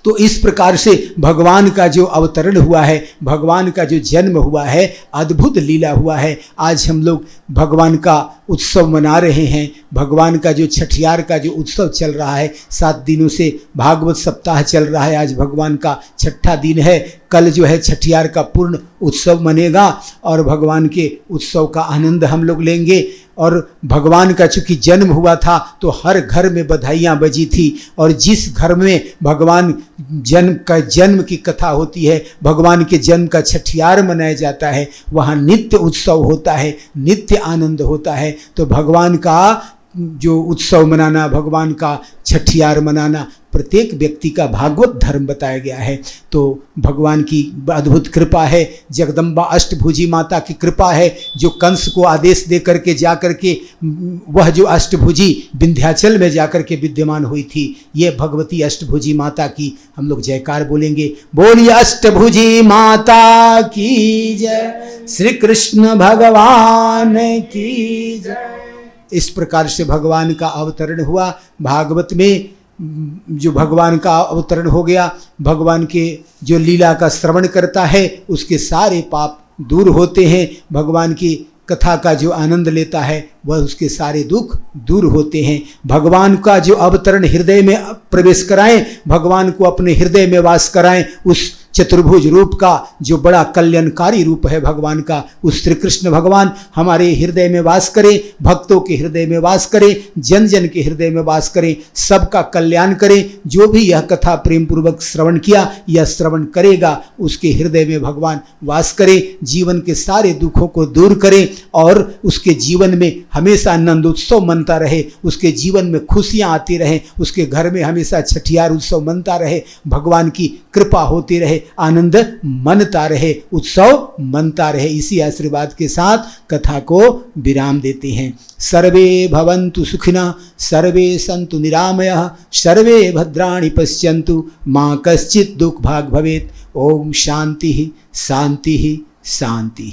तो इस प्रकार से भगवान का जो अवतरण हुआ है, भगवान का जो जन्म हुआ है, अद्भुत लीला हुआ है। आज हम लोग भगवान का उत्सव मना रहे हैं, भगवान का जो छठियार का जो उत्सव चल रहा है, 7 दिनों से भागवत सप्ताह चल रहा है, आज भगवान का 6ठा दिन है। कल जो है छठियार का पूर्ण उत्सव मनेगा और भगवान के उत्सव का आनंद हम लोग लेंगे। और भगवान का चूँकि जन्म हुआ था तो हर घर में बधाइयाँ बजी थी, और जिस घर में भगवान जन्म की कथा होती है, भगवान के जन्म का छठियार मनाया जाता है, वहाँ नित्य उत्सव होता है, नित्य आनंद होता है। तो भगवान का जो उत्सव मनाना, भगवान का छठियार मनाना, प्रत्येक व्यक्ति का भागवत धर्म बताया गया है। तो भगवान की अद्भुत कृपा है, जगदम्बा अष्टभुजी माता की कृपा है, जो कंस को आदेश दे करके जा करके वह जो अष्टभुजी विंध्याचल में जा करके विद्यमान हुई थी, ये भगवती अष्टभुजी माता की हम लोग जयकार बोलेंगे। बोलिए अष्टभुजी माता की जय, श्री कृष्ण भगवान की जय। इस प्रकार से भगवान का अवतरण हुआ। भागवत में जो भगवान का अवतरण हो गया, भगवान के जो लीला का श्रवण करता है उसके सारे पाप दूर होते हैं। भगवान की कथा का जो आनंद लेता है वह उसके सारे दुख दूर होते हैं। भगवान का जो अवतरण हृदय में प्रवेश कराएं, भगवान को अपने हृदय में वास कराएं, उस चतुर्भुज रूप का जो बड़ा कल्याणकारी रूप है भगवान का, उस श्री कृष्ण भगवान हमारे हृदय में वास करें, भक्तों के हृदय में वास करें, जन जन के हृदय में वास करें, सबका कल्याण करें। जो भी यह कथा प्रेम पूर्वक श्रवण किया या श्रवण करेगा उसके हृदय में भगवान वास करें, जीवन के सारे दुखों को दूर करें और उसके जीवन में हमेशा आनंद उत्सव मनता रहे, उसके जीवन में खुशियाँ आती रहें, उसके घर में हमेशा छठियार उत्सव मनता रहे, भगवान की कृपा होती रहे, आनंद मनता रहे, उत्सव मनता रहे। इसी आशीर्वाद के साथ कथा को विराम देते हैं। सर्वे भवन्तु सुखिनः, सर्वे सन्तु निरामयः, सर्वे भद्राणि पश्यन्तु, मां कश्चित् दुःखभाग् भवेत्। ओम शांति शांति शांति।